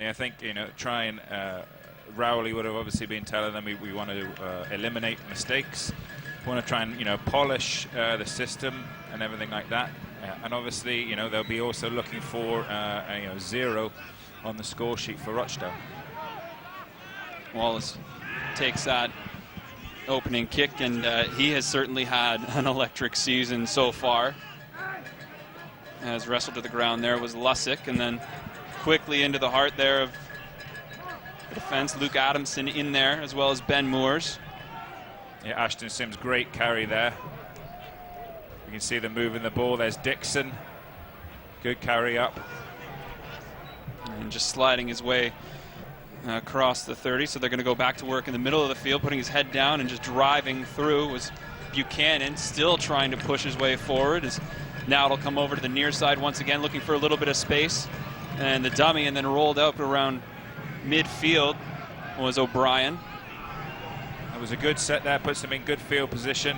I think, try and Rowley would have obviously been telling them we want to eliminate mistakes. We want to try and polish the system and everything like that. And obviously, they'll be also looking for 0 on the score sheet for Rochdale. Wallace takes that opening kick, and he has certainly had an electric season so far. As wrestled to the ground there was Lussick, and then quickly into the heart there of the defense. Luke Adamson in there, as well as Ben Moores. Yeah, Ashton Sims, great carry there. You can see them moving the ball. There's Dixon. Good carry up. And just sliding his way across the 30. So they're going to go back to work in the middle of the field, putting his head down and just driving through was Buchanan, still trying to push his way forward. Now it'll come over to the near side once again, looking for a little bit of space. And the dummy, and then rolled up around midfield was O'Brien. It was a good set there, puts them in good field position.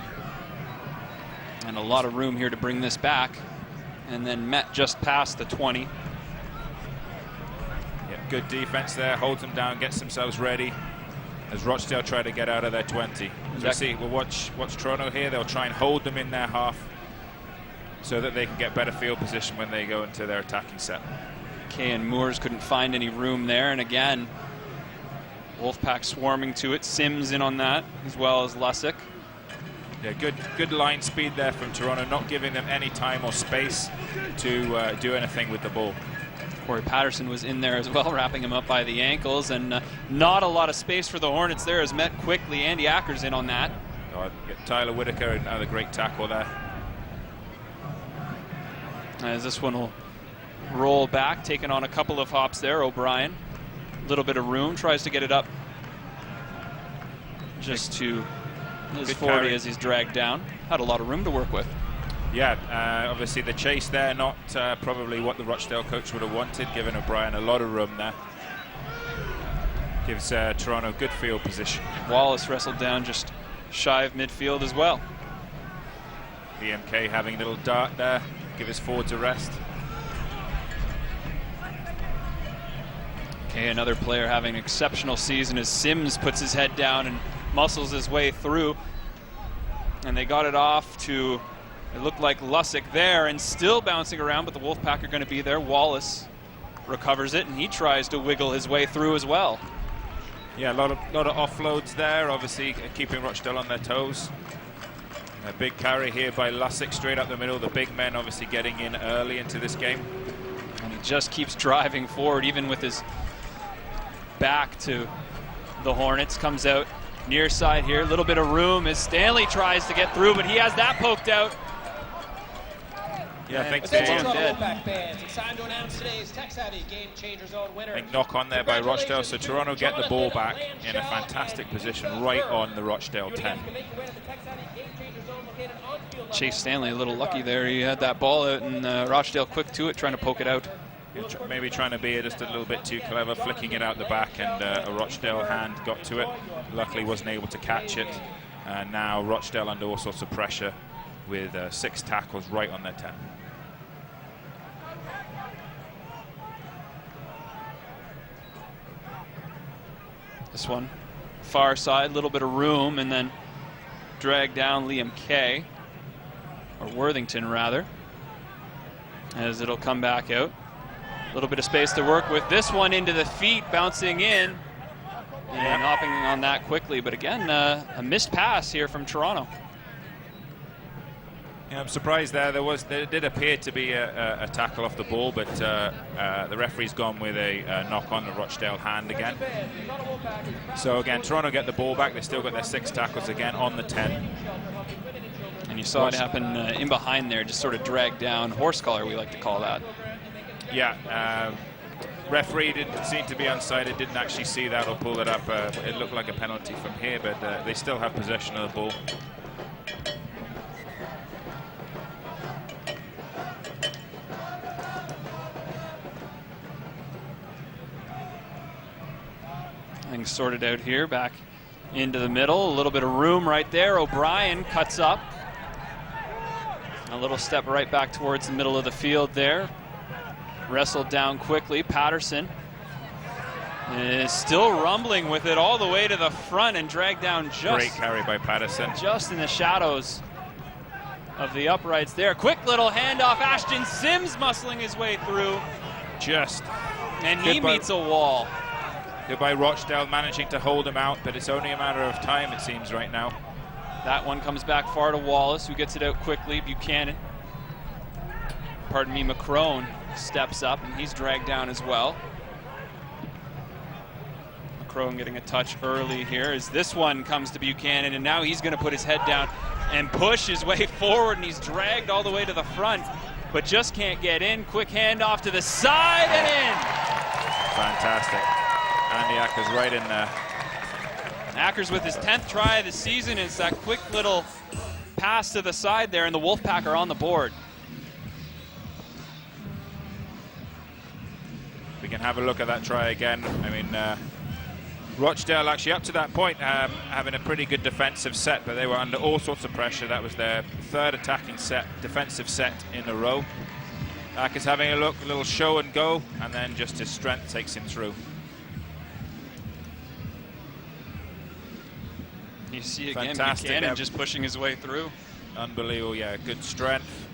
And a lot of room here to bring this back. And then met just past the 20. Yeah, good defense there, holds them down, gets themselves ready as Rochdale try to get out of their 20. As we see, we'll watch Toronto here. They'll try and hold them in their half so that they can get better field position when they go into their attacking set. Kay and Moores couldn't find any room there, and again, Wolfpack swarming to it. Sims in on that, as well as Lussick. Yeah, good line speed there from Toronto, not giving them any time or space to do anything with the ball. Corey Patterson was in there as well, wrapping him up by the ankles, and not a lot of space for the Hornets there, as met quickly. Andy Ackers in on that. Tyler Whitaker, another great tackle there. As this one will roll back, taking on a couple of hops there. O'Brien, a little bit of room, tries to get it up just to his 40 as he's dragged down. Had a lot of room to work with. Yeah, obviously the chase there, not probably what the Rochdale coach would have wanted, giving O'Brien a lot of room there. Gives Toronto good field position. Wallace wrestled down just shy of midfield as well. BMK having a little dart there, give his forwards a rest. Okay, another player having an exceptional season as Sims puts his head down and muscles his way through. And they got it off to, it looked like Lussick there, and still bouncing around, but the Wolfpack are going to be there. Wallace recovers it, and he tries to wiggle his way through as well. Yeah, a lot of offloads there, obviously keeping Rochdale on their toes. A big carry here by Lussick straight up the middle. The big men obviously getting in early into this game. And he just keeps driving forward, even with his back to the Hornets. Comes out near side here, a little bit of room as Stanley tries to get through, but he has that poked out. Yeah, I think knock on there by Rochdale, so Toronto get the ball back in a fantastic position right on the Rochdale 10. Chase Stanley a little lucky there. He had that ball out, and Rochdale quick to it, trying to poke it out. Maybe trying to be just a little bit too clever, flicking it out the back, and a Rochdale hand got to it. Luckily wasn't able to catch it. Now Rochdale under all sorts of pressure with 6 tackles right on their 10. This one, far side, a little bit of room, and then drag down Liam Kay, or Worthington rather, as it'll come back out. A little bit of space to work with. This one into the feet, bouncing in, and hopping on that quickly. But again, a missed pass here from Toronto. Yeah, I'm surprised there. There did appear to be a tackle off the ball, but the referee's gone with a knock on the Rochdale hand again. So again, Toronto get the ball back. They still got their 6 tackles again on the 10. And you saw it happen in behind there, just sort of dragged down. Horse collar, we like to call that. Yeah, referee didn't seem to be unsighted, didn't actually see that or pull it up. It looked like a penalty from here, but they still have possession of the ball. Things sorted out here, back into the middle. A little bit of room right there. O'Brien cuts up. A little step right back towards the middle of the field there. Wrestled down quickly. Patterson Is still rumbling with it all the way to the front and dragged down just. Great carry by Patterson. Just in the shadows of the uprights there. Quick little handoff. Ashton Sims muscling his way through. And he meets a wall. Goodbye Rochdale managing to hold him out, but it's only a matter of time, it seems, right now. That one comes back far to Wallace, who gets it out quickly. Buchanan, McCrone steps up, and he's dragged down as well. McCrone getting a touch early here as this one comes to Buchanan, and now he's going to put his head down and push his way forward, and he's dragged all the way to the front, but just can't get in. Quick handoff to the side and in. Fantastic. Andy Ackers right in there. Ackers with his 10th try of the season. It's that quick little pass to the side there, and the Wolfpack are on the board. We can have a look at that try again. I mean, Rochdale actually up to that point having a pretty good defensive set, but they were under all sorts of pressure. That was their third attacking defensive set in a row. Ackers having a look, a little show and go, and then just his strength takes him through. You see again, Buchanan just pushing his way through. Unbelievable, yeah, good strength.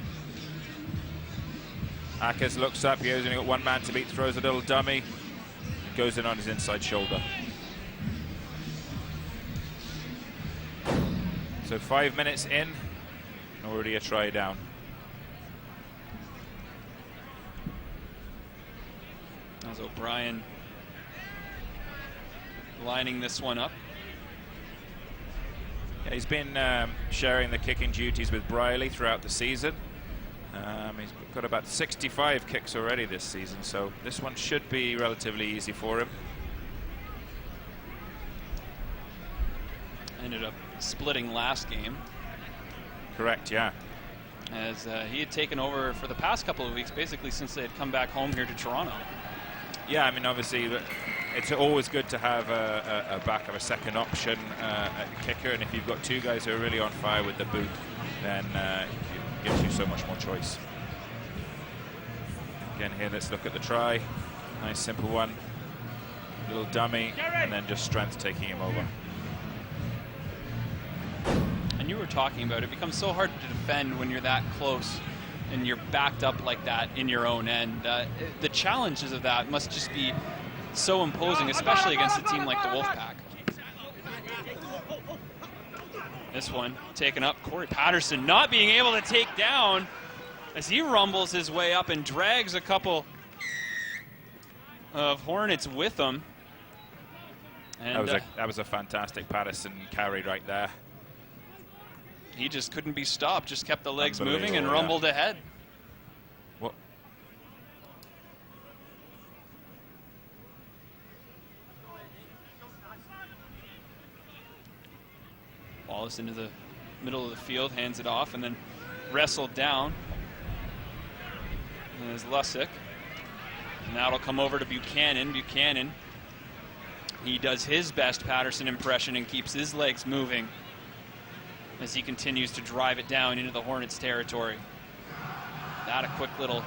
Ackers looks up, he has only got one man to beat, throws a little dummy, goes in on his inside shoulder. So 5 minutes in, already a try down. As O'Brien lining this one up. Yeah, he's been sharing the kicking duties with Briley throughout the season. He's got about 65 kicks already this season, so this one should be relatively easy for him. Ended up splitting last game. Correct, yeah. As he had taken over for the past couple of weeks, basically since they had come back home here to Toronto. Yeah, I mean, obviously, it's always good to have a back of a second option kicker, and if you've got two guys who are really on fire with the boot, then it gives you so much more choice. Again here, let's look at the try. Nice simple one. Little dummy, and then just strength taking him over. And you were talking about it becomes so hard to defend when you're that close and you're backed up like that in your own end. The challenges of that must just be so imposing, especially against a team like the Wolfpack. This one taken up. Corey Patterson not being able to take down as he rumbles his way up and drags a couple of Hornets with him. And that was a fantastic Patterson carry right there. He just couldn't be stopped, just kept the legs moving and rumbled ahead. What? Wallace into the middle of the field, hands it off, and then wrestled down. And there's Lusick. And that'll come over to Buchanan. Buchanan, he does his best Patterson impression and keeps his legs moving as he continues to drive it down into the Hornets' territory. That a quick little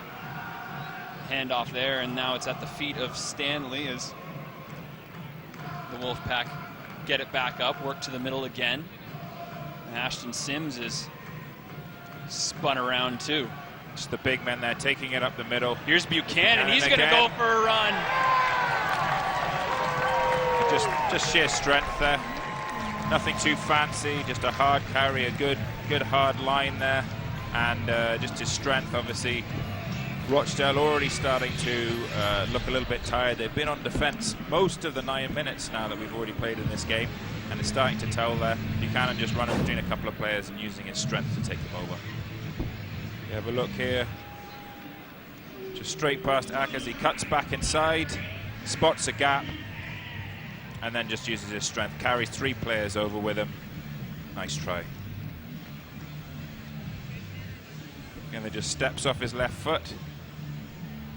handoff there, and now it's at the feet of Stanley as the Wolfpack get it back up, work to the middle again. And Ashton Sims is spun around too. Just the big men there taking it up the middle. Here's Buchanan, he's going to go for a run. Just sheer strength there. Nothing too fancy, just a hard carry, a good hard line there, and just his strength. Obviously, Rochdale already starting to look a little bit tired. They've been on defense most of the 9 minutes now that we've already played in this game, and it's starting to tell there. Buchanan just running between a couple of players and using his strength to take them over. You have a look here, just straight past Ackers. He cuts back inside, spots a gap, and then just uses his strength. Carries 3 players over with him. Nice try. And then just steps off his left foot.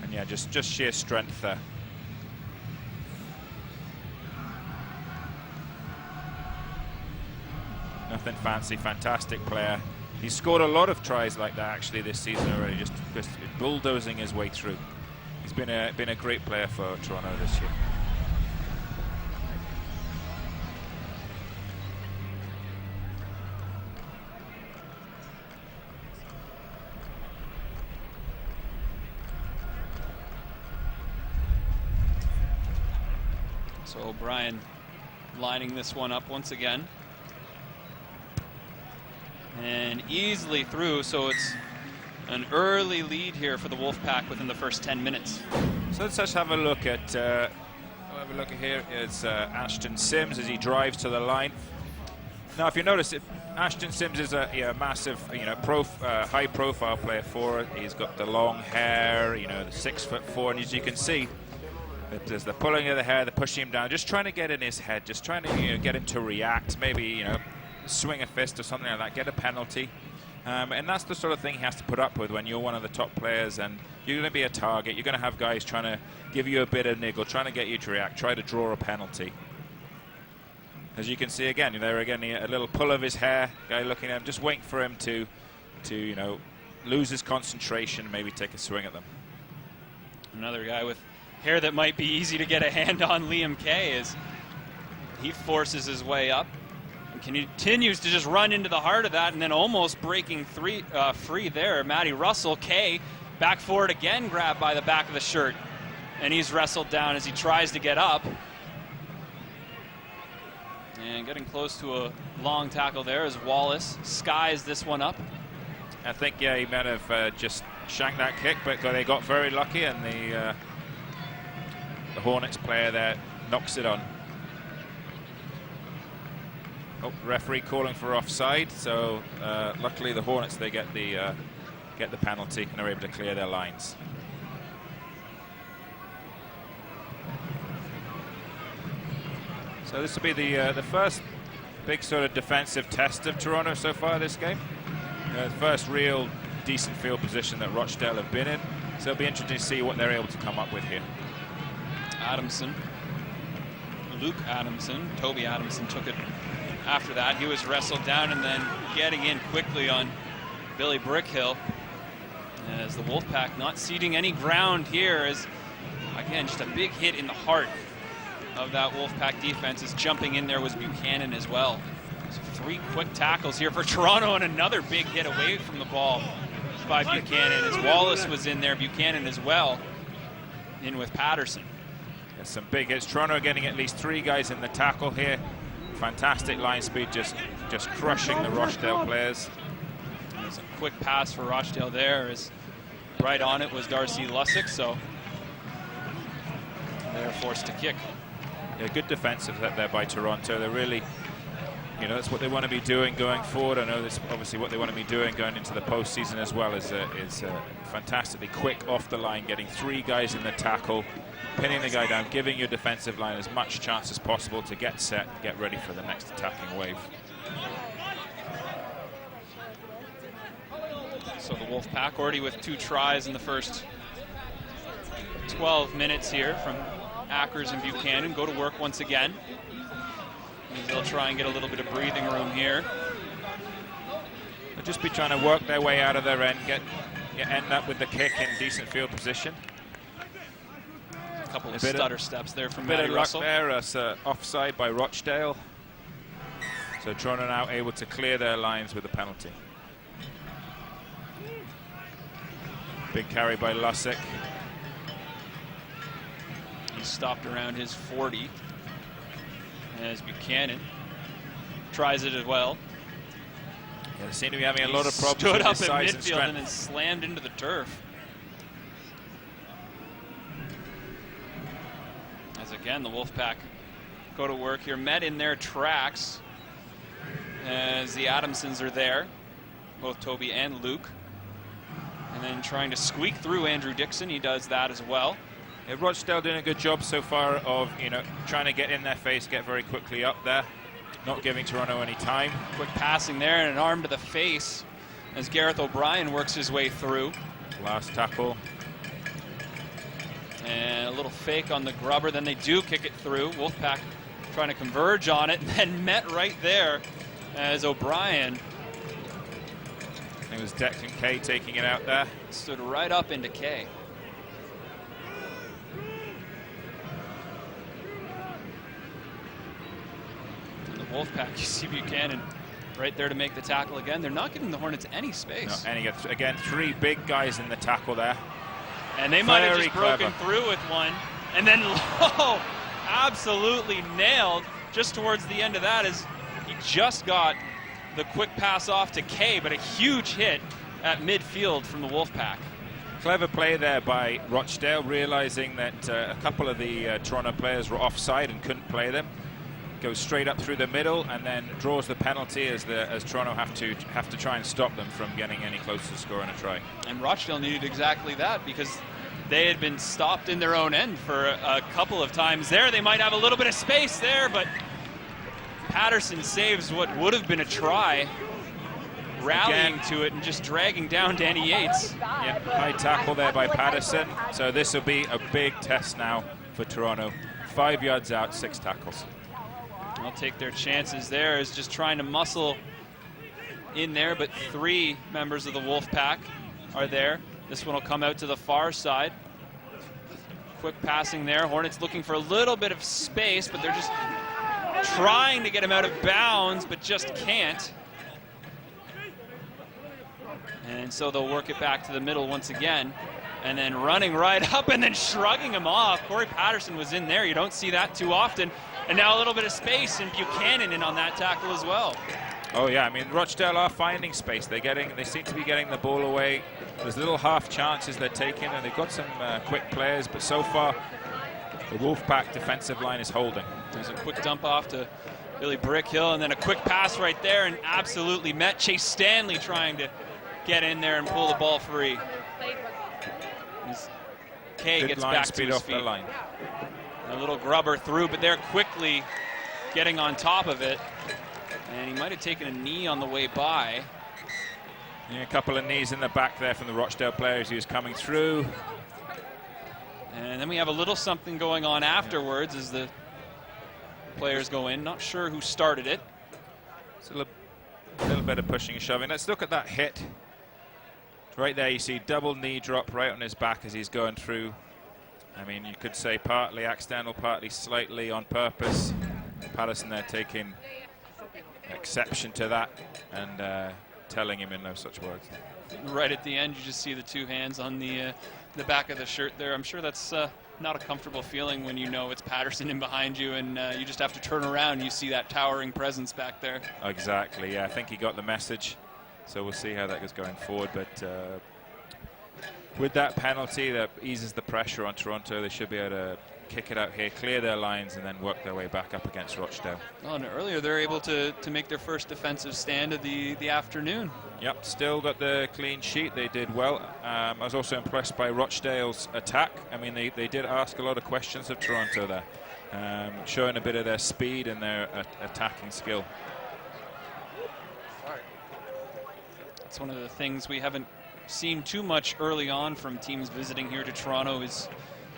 And yeah, just sheer strength there. Nothing fancy, fantastic player. He's scored a lot of tries like that actually this season already, just bulldozing his way through. He's been a great player for Toronto this year. So O'Brien lining this one up once again. And easily through, so it's an early lead here for the Wolfpack within the first 10 minutes. So let's just have a look at here. It's Ashton Sims as he drives to the line. Now, if you notice, Ashton Sims is a massive, high-profile player for it. He's got the long hair, the 6'4", and as you can see, there's the pulling of the hair, the pushing him down, just trying to get in his head, just trying to get him to react, maybe swing a fist or something like that, get a penalty. And that's the sort of thing he has to put up with when you're one of the top players and you're going to be a target. You're going to have guys trying to give you a bit of niggle, trying to get you to react, try to draw a penalty. As you can see again, a little pull of his hair, guy looking at him, just waiting for him to lose his concentration, maybe take a swing at them. Another guy with hair that might be easy to get a hand on, Liam Kay, as he forces his way up. Continues to just run into the heart of that, and then almost breaking free there. Matty Russell, Kay, back forward again, grabbed by the back of the shirt, and he's wrestled down as he tries to get up. And getting close to a long tackle there as Wallace skies this one up. I think, he might have just shanked that kick, but they got very lucky, and the Hornets player there knocks it on. Oh, referee calling for offside, so luckily the Hornets, they get the penalty and are able to clear their lines. So this will be the first big sort of defensive test of Toronto so far this game. The first real decent field position that Rochdale have been in, so it'll be interesting to see what they're able to come up with here. Adamson, Luke Adamson, Toby Adamson took it. After that, he was wrestled down and then getting in quickly on Billy Brickhill. As the Wolfpack not ceding any ground here, as again, just a big hit in the heart of that Wolfpack defense. As jumping in there was Buchanan as well. So 3 quick tackles here for Toronto, and another big hit away from the ball by Buchanan. As Wallace was in there, Buchanan as well, in with Patterson. There's some big hits. Toronto getting at least 3 guys in the tackle here. Fantastic line speed, just crushing the Rochdale players. There's a quick pass for Rochdale there, as right on it was Darcy Lussick, so they're forced to kick. Yeah, good defensive there by Toronto. They're really, that's what they want to be doing going forward. I know that's obviously what they want to be doing going into the postseason as well, is fantastically quick off the line, getting 3 guys in the tackle, pinning the guy down, giving your defensive line as much chance as possible to get set, get ready for the next attacking wave. So the Wolfpack already with 2 tries in the first 12 minutes here from Ackers and Buchanan. Go to work once again. They'll try and get a little bit of breathing room here. They'll just be trying to work their way out of their end, end up with the kick in decent field position. A couple of stutter steps there from Matty Matty Russell. There, offside by Rochdale. So Toronto now able to clear their lines with a penalty. Big carry by Lussick. He's stopped around his 40. As Buchanan tries it as well. Yeah, they seem to be having a lot of problems Stood with up his in size and midfield strength. and then slammed into the turf. As again, the Wolfpack go to work here, met in their tracks as the Adamsons are there, both Toby and Luke. And then trying to squeak through Andrew Dixon, he does that as well. Yeah, Rochdale doing a good job so far of, trying to get in their face, get very quickly up there, not giving Toronto any time. Quick passing there and an arm to the face as Gareth O'Brien works his way through. Last tackle. And a little fake on the grubber, then they do kick it through. Wolfpack trying to converge on it, and then met right there as O'Brien. I think it was Declan Kay taking it out there. Stood right up into Kay. Wolfpack, you see Buchanan right there to make the tackle again. They're not giving the Hornets any space. No, and he gets, again, 3 big guys in the tackle there. And they might have just Very broken through with one. And then, absolutely nailed just towards the end of that as he just got the quick pass off to Kay, but a huge hit at midfield from the Wolfpack. Clever play there by Rochdale, realizing that a couple of the Toronto players were offside and couldn't play them. Goes straight up through the middle and then draws the penalty as Toronto have to try and stop them from getting any closer to scoring a try. And Rochdale needed exactly that because they had been stopped in their own end for a couple of times there. They might have a little bit of space there, but Patterson saves what would have been a try, rallying to it and just dragging down Danny Yates. Yeah, high tackle there by Patterson. So this will be a big test now for Toronto. 5 yards out, 6 tackles. They'll take their chances there, is just trying to muscle in there, but 3 members of the Wolfpack are there. This one will come out to the far side. Quick passing there. Hornets looking for a little bit of space, but they're just trying to get him out of bounds, but just can't. And so they'll work it back to the middle once again, and then running right up and then shrugging him off. Corey Patterson was in there. You don't see that too often. And now a little bit of space, and Buchanan in on that tackle as well. Oh yeah, I mean Rochdale are finding space. They seem to be getting the ball away. There's little half chances they're taking, and they've got some quick players. But so far, the Wolfpack defensive line is holding. There's a quick dump off to Billy Brickhill, and then a quick pass right there, and absolutely met. Chase Stanley trying to get in there and pull the ball free. Kay gets back to his feet. The line. A little grubber through, but they're quickly getting on top of it. And he might have taken a knee on the way by. Yeah, a couple of knees in the back there from the Rochdale players who was coming through. And then we have a little something going on afterwards as the players go in. Not sure who started it. It's a little bit of pushing and shoving. Let's look at that hit. Right there, you see double knee drop right on his back as he's going through. I mean, you could say partly accidental, partly slightly on purpose. Patterson there taking exception to that and telling him in no such words. Right at the end, you just see the 2 hands on the back of the shirt there. I'm sure that's not a comfortable feeling when you know it's Patterson in behind you and you just have to turn around and you see that towering presence back there. Exactly, yeah, I think he got the message. So we'll see how that goes going forward. But with that penalty, that eases the pressure on Toronto. They should be able to kick it out here, clear their lines, and then work their way back up against Rochdale. Oh, and earlier they're able to make their first defensive stand of the afternoon. Yep, still got the clean sheet. They did well. I was also impressed by Rochdale's attack. I mean, they did ask a lot of questions of Toronto there, showing a bit of their speed and their attacking skill. It's one of the things we haven't seen too much early on from teams visiting here to Toronto is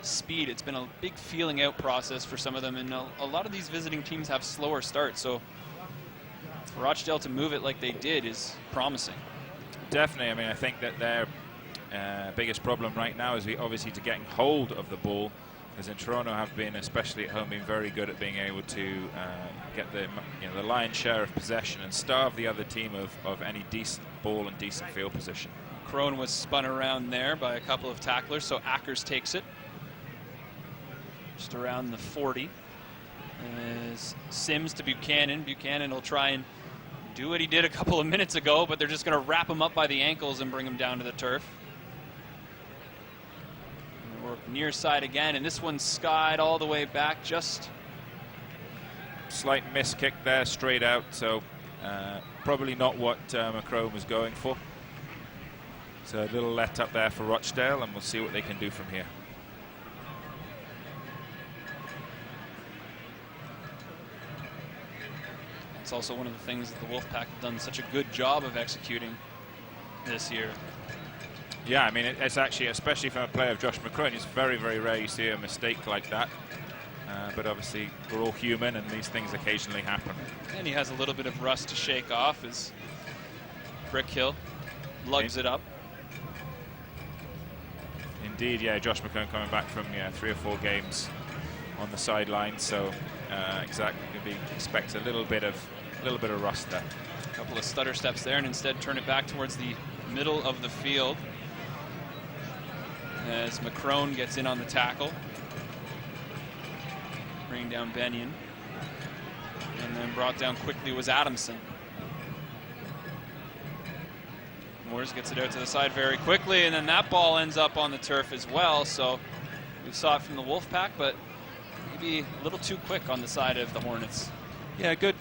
speed. It's been a big feeling out process for some of them, and a lot of these visiting teams have slower starts. So for Rochdale to move it like they did is promising. Definitely. I mean, I think that their biggest problem right now is obviously to getting hold of the ball, as in Toronto have been, especially at home, been very good at being able to get the lion's share of possession and starve the other team of any decent ball and decent field position. Crone was spun around there by a couple of tacklers, so Ackers takes it just around the 40. As Sims to Buchanan. Buchanan will try and do what he did a couple of minutes ago, but they're just going to wrap him up by the ankles and bring him down to the turf. Work near side again, and this one skied all the way back. Just slight miss kick there, straight out. So probably not what McCrone was going for. So a little let up there for Rochdale, and we'll see what they can do from here. It's also one of the things that the Wolfpack have done such a good job of executing this year. Yeah, I mean, it's actually, especially from a player of Josh McCrone, it's very, very rare you see a mistake like that. But obviously, we're all human, and these things occasionally happen. And he has a little bit of rust to shake off as Brickhill lugs it up. Indeed, yeah, Josh McCrone coming back from 3 or 4 games on the sideline, so exactly, expect a little bit of rust there. A couple of stutter steps there, and instead turn it back towards the middle of the field as McCrone gets in on the tackle. bringing down Benyon. And then brought down quickly was Adamson. Moores gets it out to the side very quickly, and then that ball ends up on the turf as well. So we saw it from the Wolfpack, but maybe a little too quick on the side of the Hornets. Yeah, good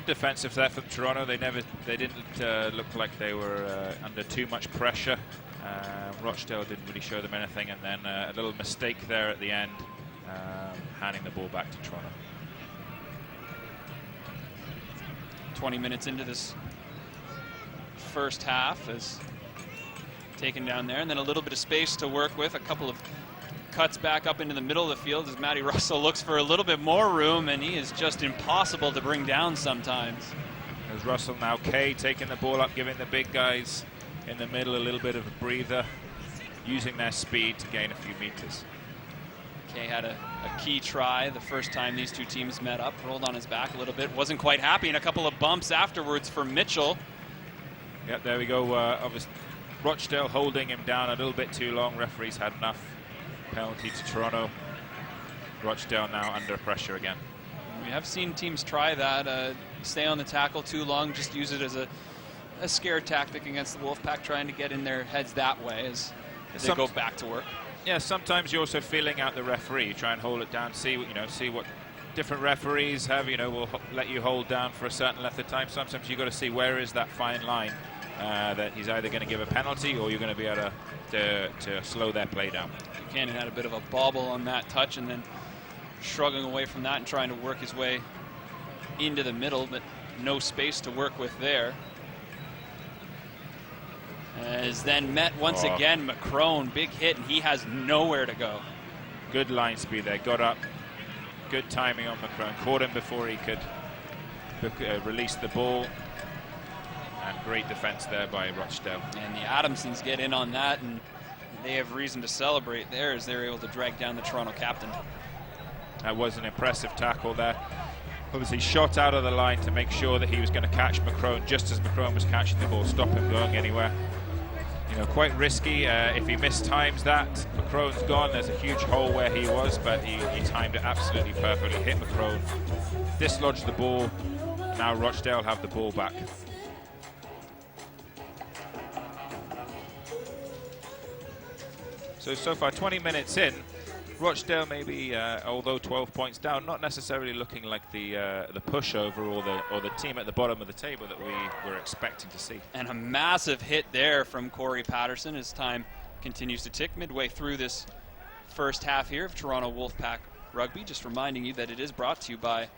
defensive there from Toronto. They didn't look like they were under too much pressure. Rochdale didn't really show them anything, and then a little mistake there at the end, handing the ball back to Toronto. 20 minutes into this first half is taken down there, and then a little bit of space to work with. A couple of cuts back up into the middle of the field as Matty Russell looks for a little bit more room, and he is just impossible to bring down sometimes. There's Russell now. Kay taking the ball up, giving the big guys in the middle a little bit of a breather, using their speed to gain a few meters. Kay had a key try the first time these two teams met up, rolled on his back a little bit, wasn't quite happy, and a couple of bumps afterwards for Mitchell. Yep, there we go. Obviously, Rochdale holding him down a little bit too long. Referees had enough. Penalty to Toronto. Rochdale now under pressure again. We have seen teams try that, stay on the tackle too long, just use it as a scare tactic against the Wolfpack, trying to get in their heads that way as they go back to work. Yeah, sometimes you're also feeling out the referee. You try and hold it down, see what different referees have. Will let you hold down for a certain length of time. Sometimes you got to see where is that fine line that he's either going to give a penalty or you're going to be able to slow their play down. Buchanan had a bit of a bobble on that touch, and then shrugging away from that and trying to work his way into the middle, but no space to work with there. As then met once again, McCrone, big hit, and he has nowhere to go. Good line speed there, got up. Good timing on McCrone, caught him before he could release the ball. And great defense there by Rochdale. And the Adamsons get in on that, and they have reason to celebrate there as they're able to drag down the Toronto captain. That was an impressive tackle there. Obviously shot out of the line to make sure that he was going to catch McCrone just as McCrone was catching the ball, stop him going anywhere. Quite risky. If he mistimes that, McCrone's gone. There's a huge hole where he was, but he timed it absolutely perfectly. Hit McCrone, dislodged the ball. Now Rochdale have the ball back. So far 20 minutes in, Rochdale maybe, although 12 points down, not necessarily looking like the pushover or the team at the bottom of the table that we were expecting to see. And a massive hit there from Corey Patterson as time continues to tick midway through this first half here of Toronto Wolfpack Rugby. Just reminding you that it is brought to you by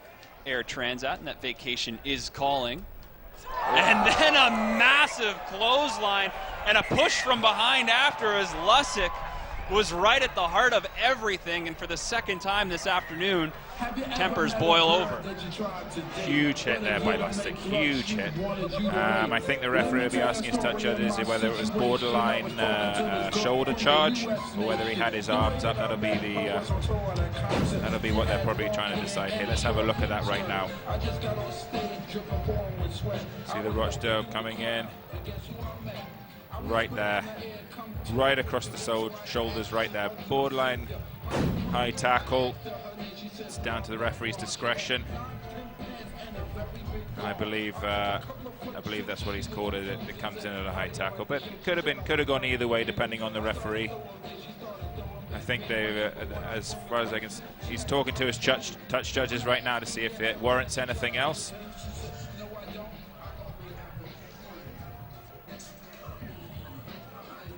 Air Transat, and that vacation is calling. And then a massive clothesline and a push from behind after as Lussick was right at the heart of everything, and for the second time this afternoon, tempers boil over. Huge hit there by Lussick, huge hit. I think the referee will be asking his touch judges whether it was borderline shoulder charge or whether he had his arms up. That'll be what they're probably trying to decide here. Let's have a look at that right now. See the Rochdale coming in. Right there, right across the shoulders, right there. Borderline high tackle. It's down to the referee's discretion. And I believe that's what he's called it. It comes in at a high tackle, but could have gone either way depending on the referee. I think they, as far as I can, he's talking to his touch judges right now to see if it warrants anything else.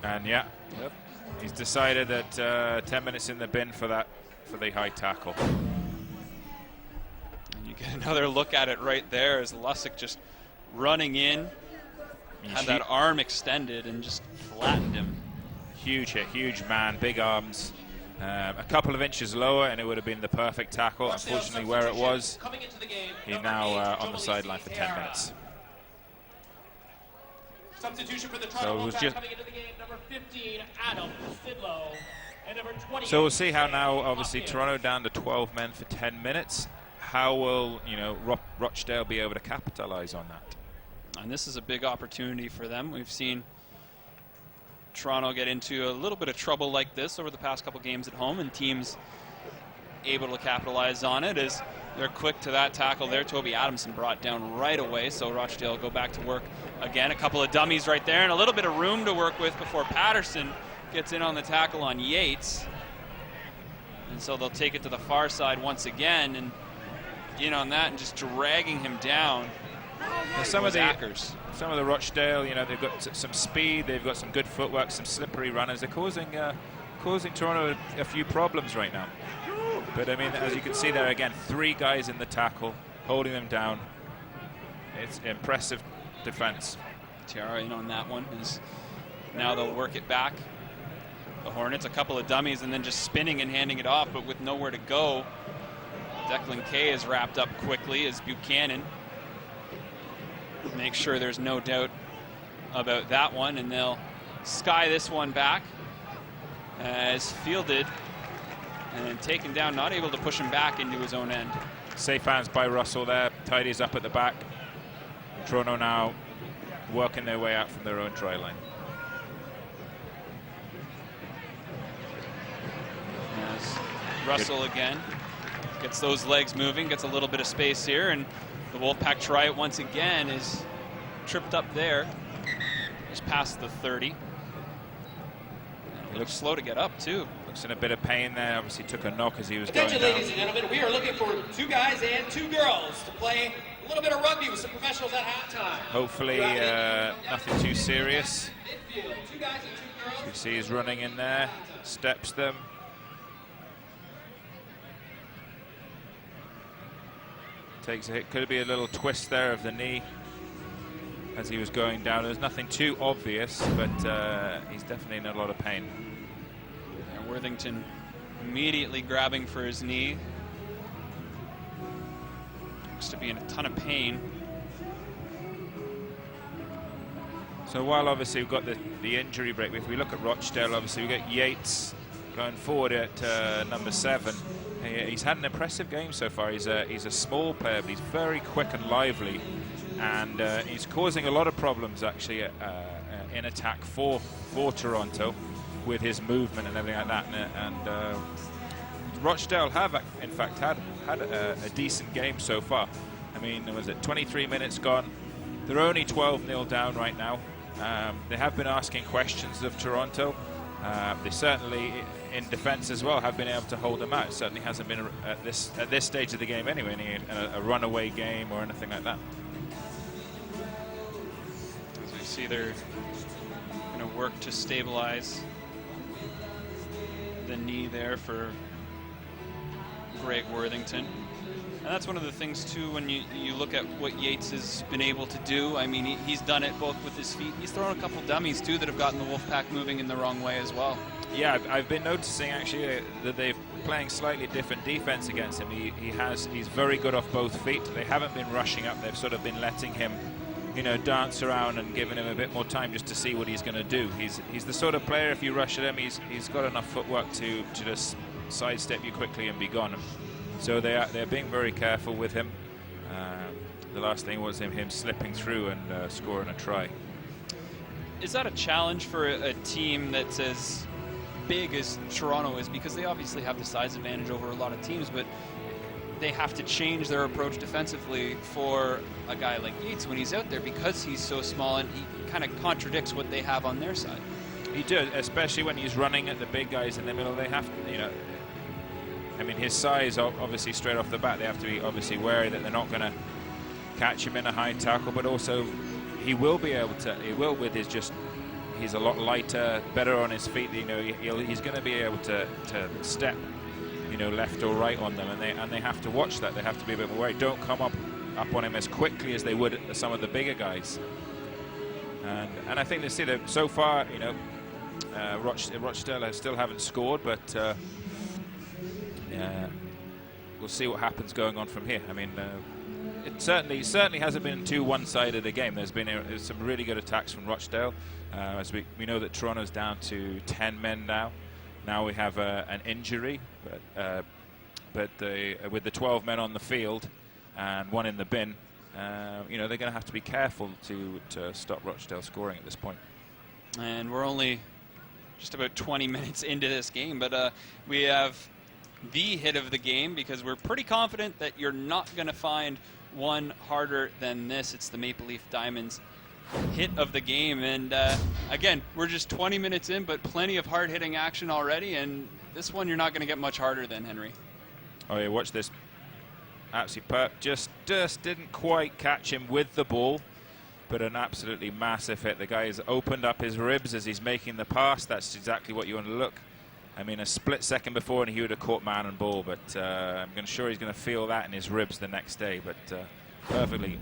And yeah, he's decided that 10 minutes in the bin for the high tackle. And you get another look at it right there as Lussick just running in, had that arm extended and just flattened him. Huge hit, huge man, big arms. A couple of inches lower and it would have been the perfect tackle. Unfortunately, where it was, he's now on the sideline for 10 minutes. Substitution for the Toronto Wolfpack coming into the game, number 15, Adam Sidlow, and number 20. So we'll see how now, obviously, Toronto down to 12 men for 10 minutes. How will, Rochdale be able to capitalize on that? And this is a big opportunity for them. We've seen Toronto get into a little bit of trouble like this over the past couple games at home, and teams able to capitalize on it as they're quick to that tackle there. Toby Adamson brought down right away, so Rochdale will go back to work again. A couple of dummies right there and a little bit of room to work with before Patterson gets in on the tackle on Yates. And so they'll take it to the far side once again and in on that and just dragging him down. Some of the Rochdale, you know, they've got some speed, they've got some good footwork, some slippery runners. They're causing Toronto a few problems right now. But I mean, as you can see there again, 3 guys in the tackle, holding them down. It's impressive defense. Tiara in on that one. Now they'll work it back. The Hornets, a couple of dummies and then just spinning and handing it off, but with nowhere to go. Declan Kay is wrapped up quickly as Buchanan. Make sure there's no doubt about that one, and they'll sky this one back as fielded and taken down, not able to push him back into his own end. Safe hands by Russell there, tidies up at the back. Toronto now working their way out from their own try line. As Russell again gets those legs moving, gets a little bit of space here, and the Wolfpack try it once again is tripped up there, just past the 30. He looks slow to get up too. Looks in a bit of pain there. Obviously took a knock as he was Attention, going down. ladies and gentlemen, we are looking for 2 guys and 2 girls to play a little bit of rugby with some professionals at halftime. Hopefully nothing too serious. Midfield, 2 guys and 2 girls. You see he's running in there, steps them. Takes a hit, could be a little twist there of the knee as he was going down. There's nothing too obvious, but he's definitely in a lot of pain. And Worthington immediately grabbing for his knee. Looks to be in a ton of pain. So while obviously we've got the injury break, if we look at Rochdale, obviously we've got Yates going forward at number 7. He's had an impressive game so far. He's a small player, but he's very quick and lively, and he's causing a lot of problems actually in attack for Toronto with his movement and everything like that. And Rochdale have in fact had a decent game so far. I mean, was it 23 minutes gone? They're only 12-0 down right now. They have been asking questions of Toronto. They certainly, in defence as well, have been able to hold them out. It certainly hasn't been at this stage of the game anyway, a runaway game or anything like that. As we see, they're going to work to stabilize the knee there for Greg Worthington. And that's one of the things, too, when you look at what Yates has been able to do. I mean, he's done it both with his feet. He's thrown a couple dummies, too, that have gotten the Wolfpack moving in the wrong way as well. Yeah, I've been noticing, actually, that they're playing slightly different defense against him. He's very good off both feet. They haven't been rushing up. They've sort of been letting him, you know, dance around and giving him a bit more time just to see what he's going to do. He's the sort of player, if you rush at him, he's got enough footwork to just sidestep you quickly and be gone. So they're being very careful with him. The last thing was him slipping through and scoring a try. Is that a challenge for a team that's as big as Toronto is? Because they obviously have the size advantage over a lot of teams, but they have to change their approach defensively for a guy like Yates when he's out there, because he's so small and he kind of contradicts what they have on their side. He does, especially when he's running at the big guys in the middle. They have to, you know, I mean, his size, obviously, straight off the bat, they have to be obviously wary that they're not going to catch him in a high tackle, but also he will be able to, with his just, he's a lot lighter, better on his feet, you know, he's going to be able to step, you know, left or right on them, and they have to watch that. They have to be a bit more wary. Don't come up on him as quickly as they would some of the bigger guys. And I think they see that so far, you know, Rochdale still haven't scored, but we'll see what happens going on from here. I mean, it certainly hasn't been too one-sided a game. There's been some really good attacks from Rochdale. As we know that Toronto's down to 10 men now. Now we have an injury, but with the 12 men on the field and 1 in the bin, you know, they're going to have to be careful to stop Rochdale scoring at this point. And we're only just about 20 minutes into this game, but we have the hit of the game, because we're pretty confident that you're not going to find one harder than this. It's the Maple Leaf Diamonds hit of the game. And again, we're just 20 minutes in, but plenty of hard-hitting action already. And this one you're not going to get much harder than, Henry. Oh, yeah, watch this. Absolutely just didn't quite catch him with the ball, but an absolutely massive hit. The guy has opened up his ribs as he's making the pass. That's exactly what you want to look. I mean, a split second before and he would have caught man and ball, but I'm sure he's going to feel that in his ribs the next day. But perfectly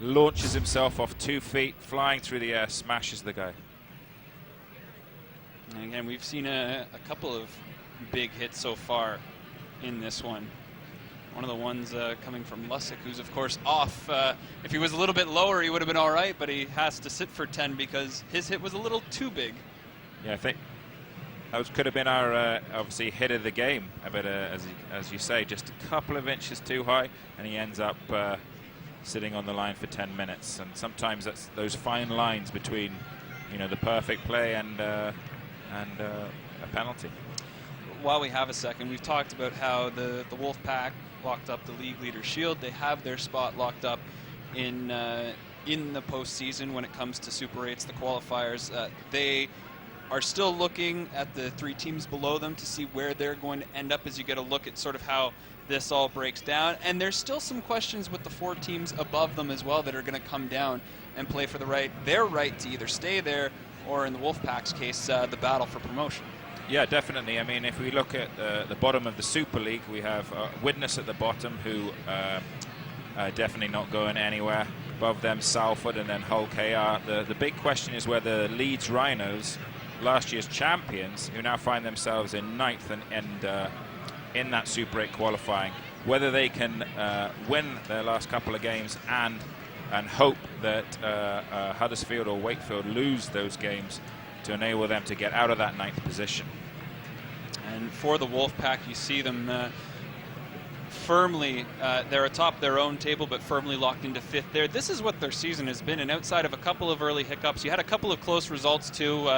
launches himself off 2 feet, flying through the air, smashes the guy. And again, we've seen a couple of big hits so far in this one. One of the ones coming from Lusick, who's of course off. If he was a little bit lower, he would have been all right, but he has to sit for 10 because his hit was a little too big. Yeah, I think that could have been our obviously hit of the game, but as you say, just a couple of inches too high, and he ends up sitting on the line for 10 minutes. And sometimes that's those fine lines between, you know, the perfect play and a penalty. While we have a second, we've talked about how the Wolfpack locked up the league leader shield. They have their spot locked up in the postseason when it comes to Super 8s, the qualifiers. They are still looking at the 3 teams below them to see where they're going to end up as you get a look at sort of how this all breaks down. And there's still some questions with the 4 teams above them as well that are going to come down and play for their right to either stay there or, in the Wolfpack's case, the battle for promotion. Yeah, definitely. I mean, if we look at the bottom of the Super League, we have Widnes at the bottom, who definitely not going anywhere. Above them, Salford, and then Hull KR. The big question is whether Leeds Rhinos, last year's champions, who now find themselves in 9th and in that Super 8 qualifying, whether they can win their last couple of games and hope that Huddersfield or Wakefield lose those games to enable them to get out of that 9th position. And for the Wolfpack, you see them firmly, they're atop their own table, but firmly locked into 5th there. This is what their season has been, and outside of a couple of early hiccups, you had a couple of close results too.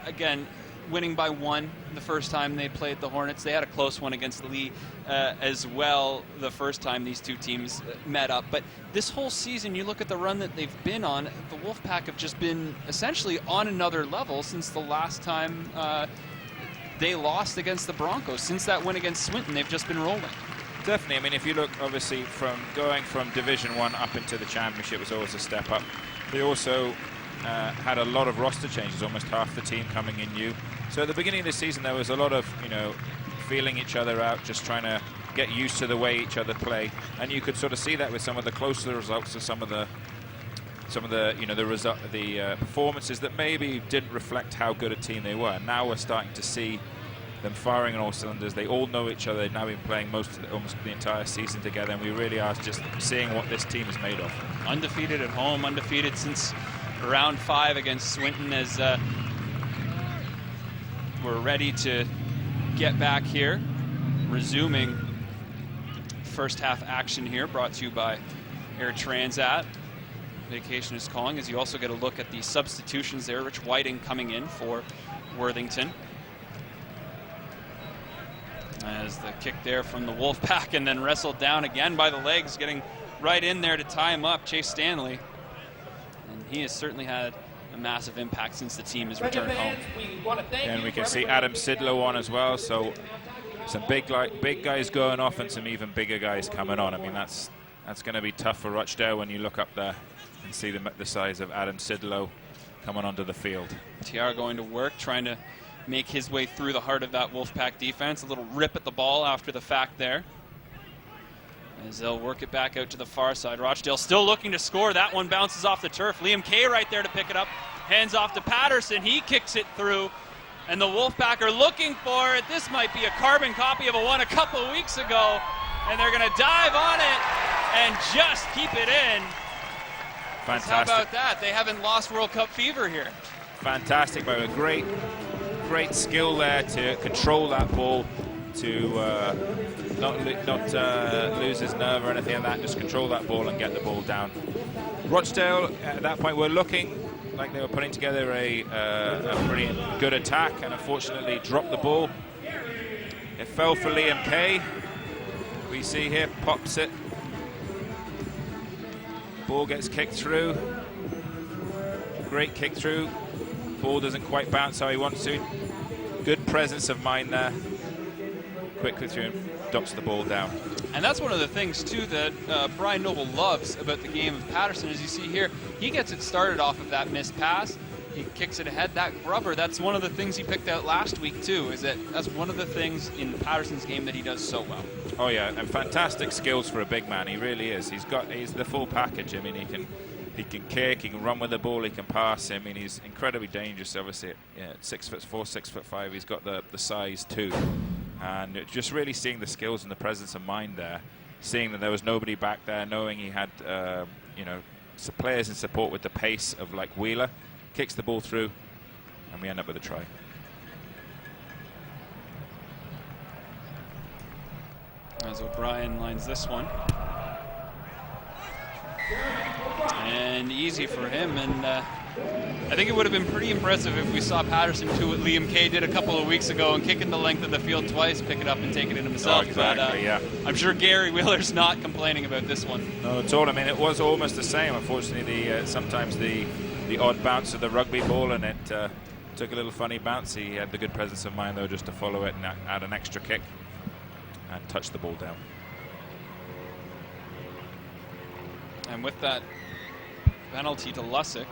Again, winning by 1 the first time they played the Hornets. They had a close one against Lee as well the first time these 2 teams met up. But this whole season, you look at the run that they've been on, the Wolfpack have just been essentially on another level since the last time they lost against the Broncos. Since that win against Swinton, they've just been rolling. Definitely. I mean, if you look, obviously, from going from Division 1 up into the Championship was always a step up. They also had a lot of roster changes, almost half the team coming in new. So at the beginning of the season, there was a lot of, you know, feeling each other out, just trying to get used to the way each other play. And you could sort of see that with some of the closer results of some of the you know, the performances that maybe didn't reflect how good a team they were. Now we're starting to see them firing on all cylinders. They all know each other. They've now been playing almost the entire season together, and we really are just seeing what this team is made of. Undefeated at home, undefeated since round 5 against Swinton, as we're ready to get back here, resuming first half action here, brought to you by Air Transat. Vacation is calling, as you also get a look at the substitutions there. Rich Whiting coming in for Worthington. As the kick there from the Wolfpack, and then wrestled down again by the legs, getting right in there to tie him up, Chase Stanley. And he has certainly had a massive impact since the team has returned home. And we can see Adam Sidlow on as well, so some big guys going off and some even bigger guys coming on. I mean, that's going to be tough for Rochdale when you look up there and see the size of Adam Sidlow coming onto the field. TR going to work, trying to make his way through the heart of that Wolfpack defense. A little rip at the ball after the fact there, as they'll work it back out to the far side. Rochdale still looking to score. That one bounces off the turf. Liam Kay right there to pick it up. Hands off to Patterson. He kicks it through. And the Wolfpack are looking for it. This might be a carbon copy of a one a couple of weeks ago. And they're going to dive on it and just keep it in. Fantastic. How about that? They haven't lost World Cup fever here. Fantastic, but a great skill there to control that ball, to not lose his nerve or anything like that, just control that ball and get the ball down. Rochdale, at that point, were looking like they were putting together a pretty good attack, and unfortunately dropped the ball. It fell for Liam Kay. We see here, pops it. Ball gets kicked through. Great kick through. Ball doesn't quite bounce how he wants to. Good presence of mind there. Quickly through and ducks the ball down. And that's one of the things, too, that Brian Noble loves about the game of Patterson. As you see here, he gets it started off of that missed pass. He kicks it ahead. That rubber, that's one of the things he picked out last week, too, is that's one of the things in Patterson's game that he does so well. Oh, yeah, and fantastic skills for a big man. He really is. He's the full package. I mean, he can kick, he can run with the ball, he can pass. I mean, he's incredibly dangerous, obviously. At 6'4", 6'5", he's got the size, too. And just really seeing the skills and the presence of mind there, seeing that there was nobody back there, knowing he had, players in support with the pace of like Wheeler, kicks the ball through, and we end up with a try. As O'Brien lines this one. And easy for him, and I think it would have been pretty impressive if we saw Patterson do what Liam Kay did a couple of weeks ago and kicking the length of the field twice, pick it up and take it in himself. Oh, exactly, yeah. I'm sure Gary Wheeler's not complaining about this one. No, at all. I mean, it was almost the same. Unfortunately, sometimes the odd bounce of the rugby ball, and it took a little funny bounce. He had the good presence of mind, though, just to follow it and add an extra kick and touch the ball down. And with that penalty to Lussick,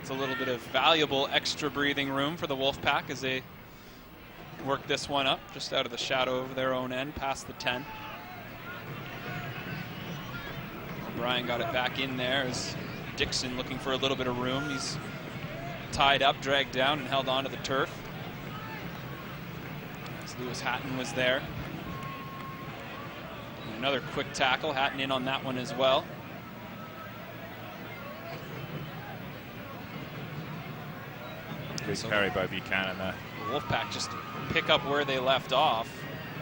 it's a little bit of valuable extra breathing room for the Wolfpack as they work this one up just out of the shadow of their own end, past the 10. O'Brien got it back in there as Dixon looking for a little bit of room. He's tied up, dragged down, and held onto the turf. As Lewis Hatton was there. And another quick tackle, Hatton in on that one as well. Good carry by Buchanan there. The Wolfpack just pick up where they left off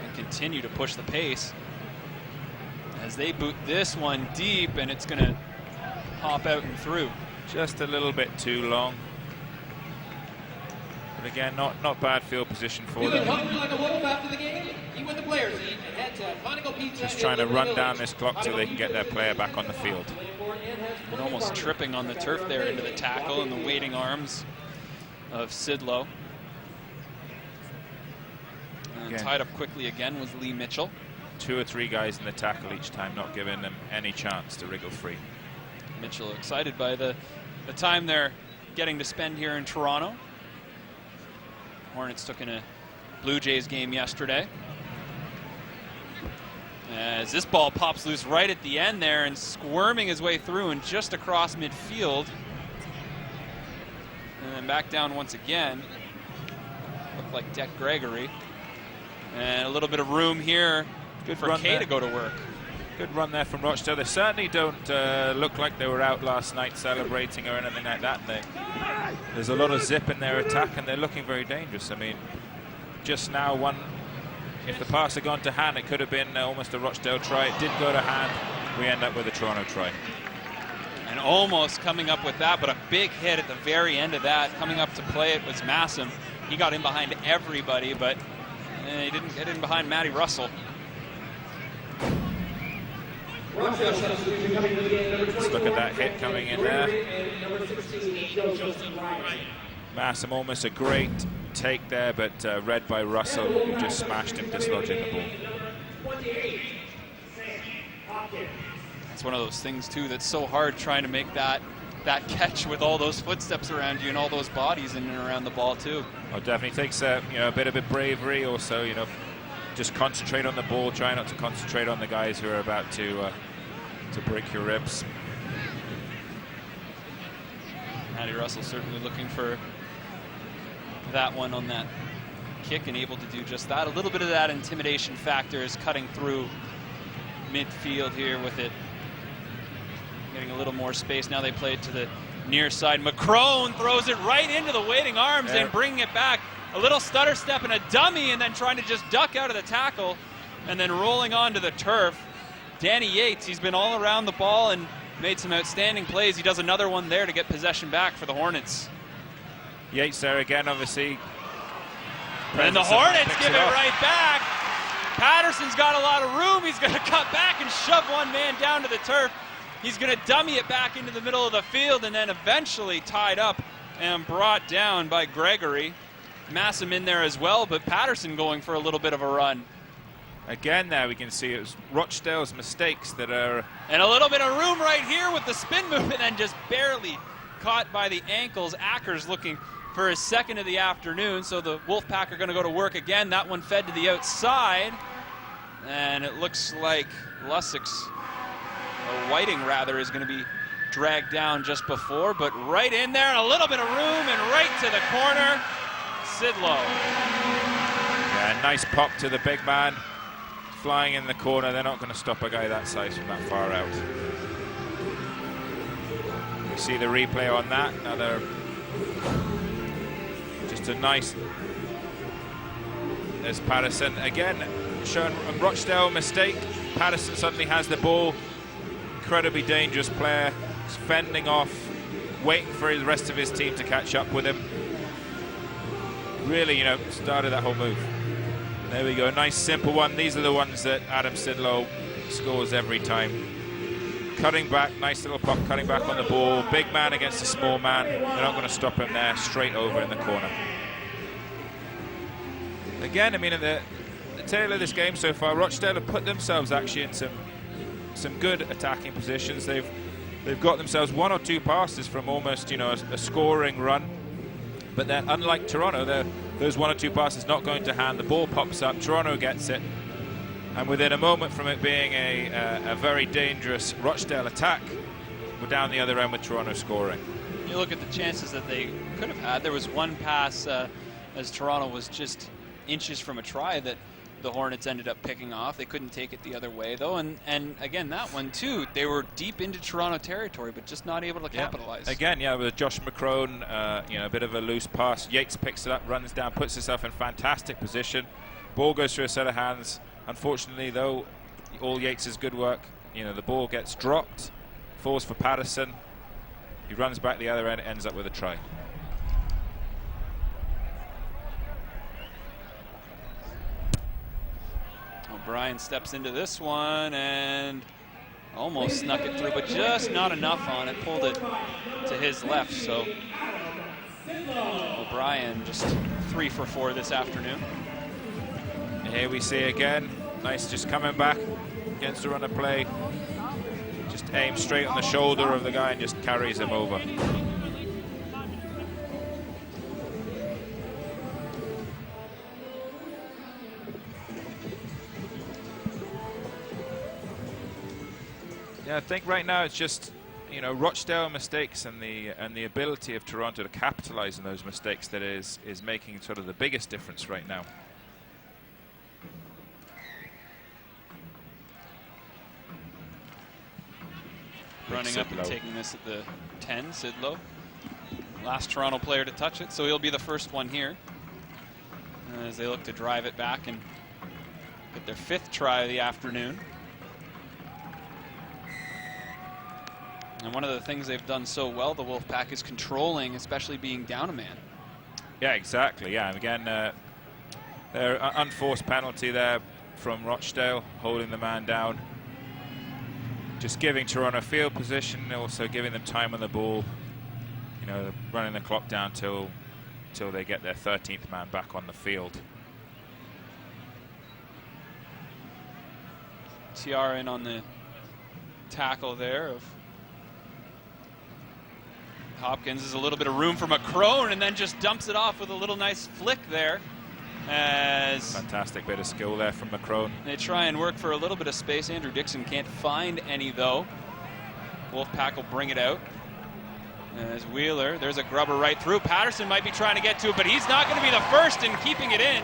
and continue to push the pace as they boot this one deep, and it's going to hop out and through. Just a little bit too long. But again, not bad field position for them. Just trying to run down this clock so they can get their player back on the field. And almost tripping on the turf there into the tackle and the waiting arms of Sidlow. And again, tied up quickly again was Lee Mitchell. 2 or 3 guys in the tackle each time, not giving them any chance to wriggle free. Mitchell excited by the time they're getting to spend here in Toronto. Hornets took in a Blue Jays game yesterday. As this ball pops loose right at the end there and squirming his way through and just across midfield. And then back down once again. Looked like Deck Gregory. And a little bit of room here for Kay to go to work. Good run there from Rochdale. They certainly don't look like they were out last night celebrating or anything like that. There's a lot of zip in their attack, and they're looking very dangerous. I mean, just now, if the pass had gone to hand, it could have been almost a Rochdale try. It did go to hand. We end up with a Toronto try. And almost coming up with that, but a big hit at the very end of that. Coming up to play it was Massam. He got in behind everybody, but he didn't get in behind Matty Russell. Let's look at that hit coming in there. Massam almost a great take there, but read by Russell, who just smashed him, dislodging the ball. It's one of those things, too, that's so hard trying to make that catch with all those footsteps around you and all those bodies in and around the ball, too. Well, definitely takes a bit of bravery. Also, just concentrate on the ball. Try not to concentrate on the guys who are about to break your ribs. Matty Russell certainly looking for that one on that kick and able to do just that. A little bit of that intimidation factor is cutting through midfield here with it. Getting a little more space. Now they play it to the near side. McCrone throws it right into the waiting arms and bringing it back. A little stutter step and a dummy, and then trying to just duck out of the tackle and then rolling onto the turf. Danny Yates, he's been all around the ball and made some outstanding plays. He does another one there to get possession back for the Hornets. Yates there again, obviously And the Hornets give it right back. Patterson's got a lot of room. He's going to cut back and shove one man down to the turf. He's going to dummy it back into the middle of the field and then eventually tied up and brought down by Gregory. Massam in there as well, but Patterson going for a little bit of a run. Again, there we can see it was Rochdale's mistakes that are... And a little bit of room right here with the spin move and then just barely caught by the ankles. Ackers looking for his second of the afternoon, so the Wolfpack are going to go to work again. That one fed to the outside, and it looks like Lussick's, or Whiting rather, is going to be dragged down just before, but right in there and a little bit of room and right to the corner, Sidlow. Yeah, nice pop to the big man. Flying in the corner. They're not going to stop a guy that size from that far out. You see the replay on that. Another, just a nice, there's Patterson again, showing a Rochdale mistake. Patterson suddenly has the ball. Incredibly dangerous player. He's fending off, waiting for the rest of his team to catch up with him. Really, started that whole move. There we go, nice simple one. These are the ones that Adam Sidlow scores every time. Cutting back, nice little pop, cutting back on the ball. Big man against a small man. They're not going to stop him there, straight over in the corner. Again, I mean, at the tail of this game so far, Rochdale have put themselves actually in some good attacking positions. They've got themselves one or two passes from almost, a scoring run. But then, unlike Toronto, those one or two passes not going to hand. The ball pops up, Toronto gets it, and within a moment from it being a very dangerous Rochdale attack, we're down the other end with Toronto scoring. You look at the chances that they could have had. There was one pass as Toronto was just inches from a try that the Hornets ended up picking off. They couldn't take it the other way, though. And again, that one, too, they were deep into Toronto territory, but just not able to capitalize. Again, with Josh McCrone, a bit of a loose pass. Yates picks it up, runs down, puts himself in fantastic position. Ball goes through a set of hands. Unfortunately, though, all Yates' good work, the ball gets dropped, falls for Patterson. He runs back the other end, ends up with a try. O'Brien steps into this one and almost snuck it through, but just not enough on it. Pulled it to his left, so O'Brien just 3 for 4 this afternoon. And here we see again, nice just coming back against the run of play. Just aims straight on the shoulder of the guy and just carries him over. Yeah, I think right now it's just, Rochdale mistakes and the ability of Toronto to capitalize on those mistakes that is making sort of the biggest difference right now. Running up and taking this at the 10, Sidlow. Last Toronto player to touch it, so he'll be the first one here as they look to drive it back and get their 5th try of the afternoon. And one of the things they've done so well, the Wolfpack, is controlling, especially being down a man. Yeah, exactly. Yeah, and again, their unforced penalty there from Rochdale, holding the man down. Just giving Toronto field position, also giving them time on the ball. Running the clock down till they get their 13th man back on the field. TR in on the tackle there of Hopkins. Is a little bit of room for McCrone and then just dumps it off with a little nice flick there. As fantastic bit of skill there from McCrone. They try and work for a little bit of space. Andrew Dixon can't find any, though. Wolfpack will bring it out. As Wheeler, there's a grubber right through. Patterson might be trying to get to it, but he's not going to be the first in keeping it in.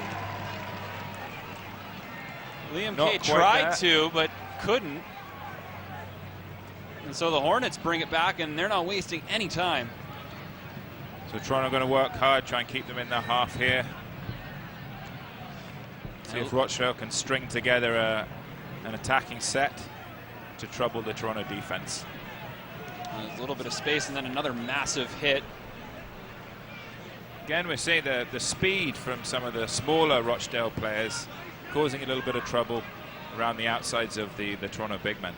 Liam Kay tried to, but couldn't. And so the Hornets bring it back, and they're not wasting any time. So Toronto going to work hard, try and keep them in their half here. See if Rochdale can string together an attacking set to trouble the Toronto defense. A little bit of space and then another massive hit. Again, we're seeing the speed from some of the smaller Rochdale players causing a little bit of trouble around the outsides of the Toronto big men.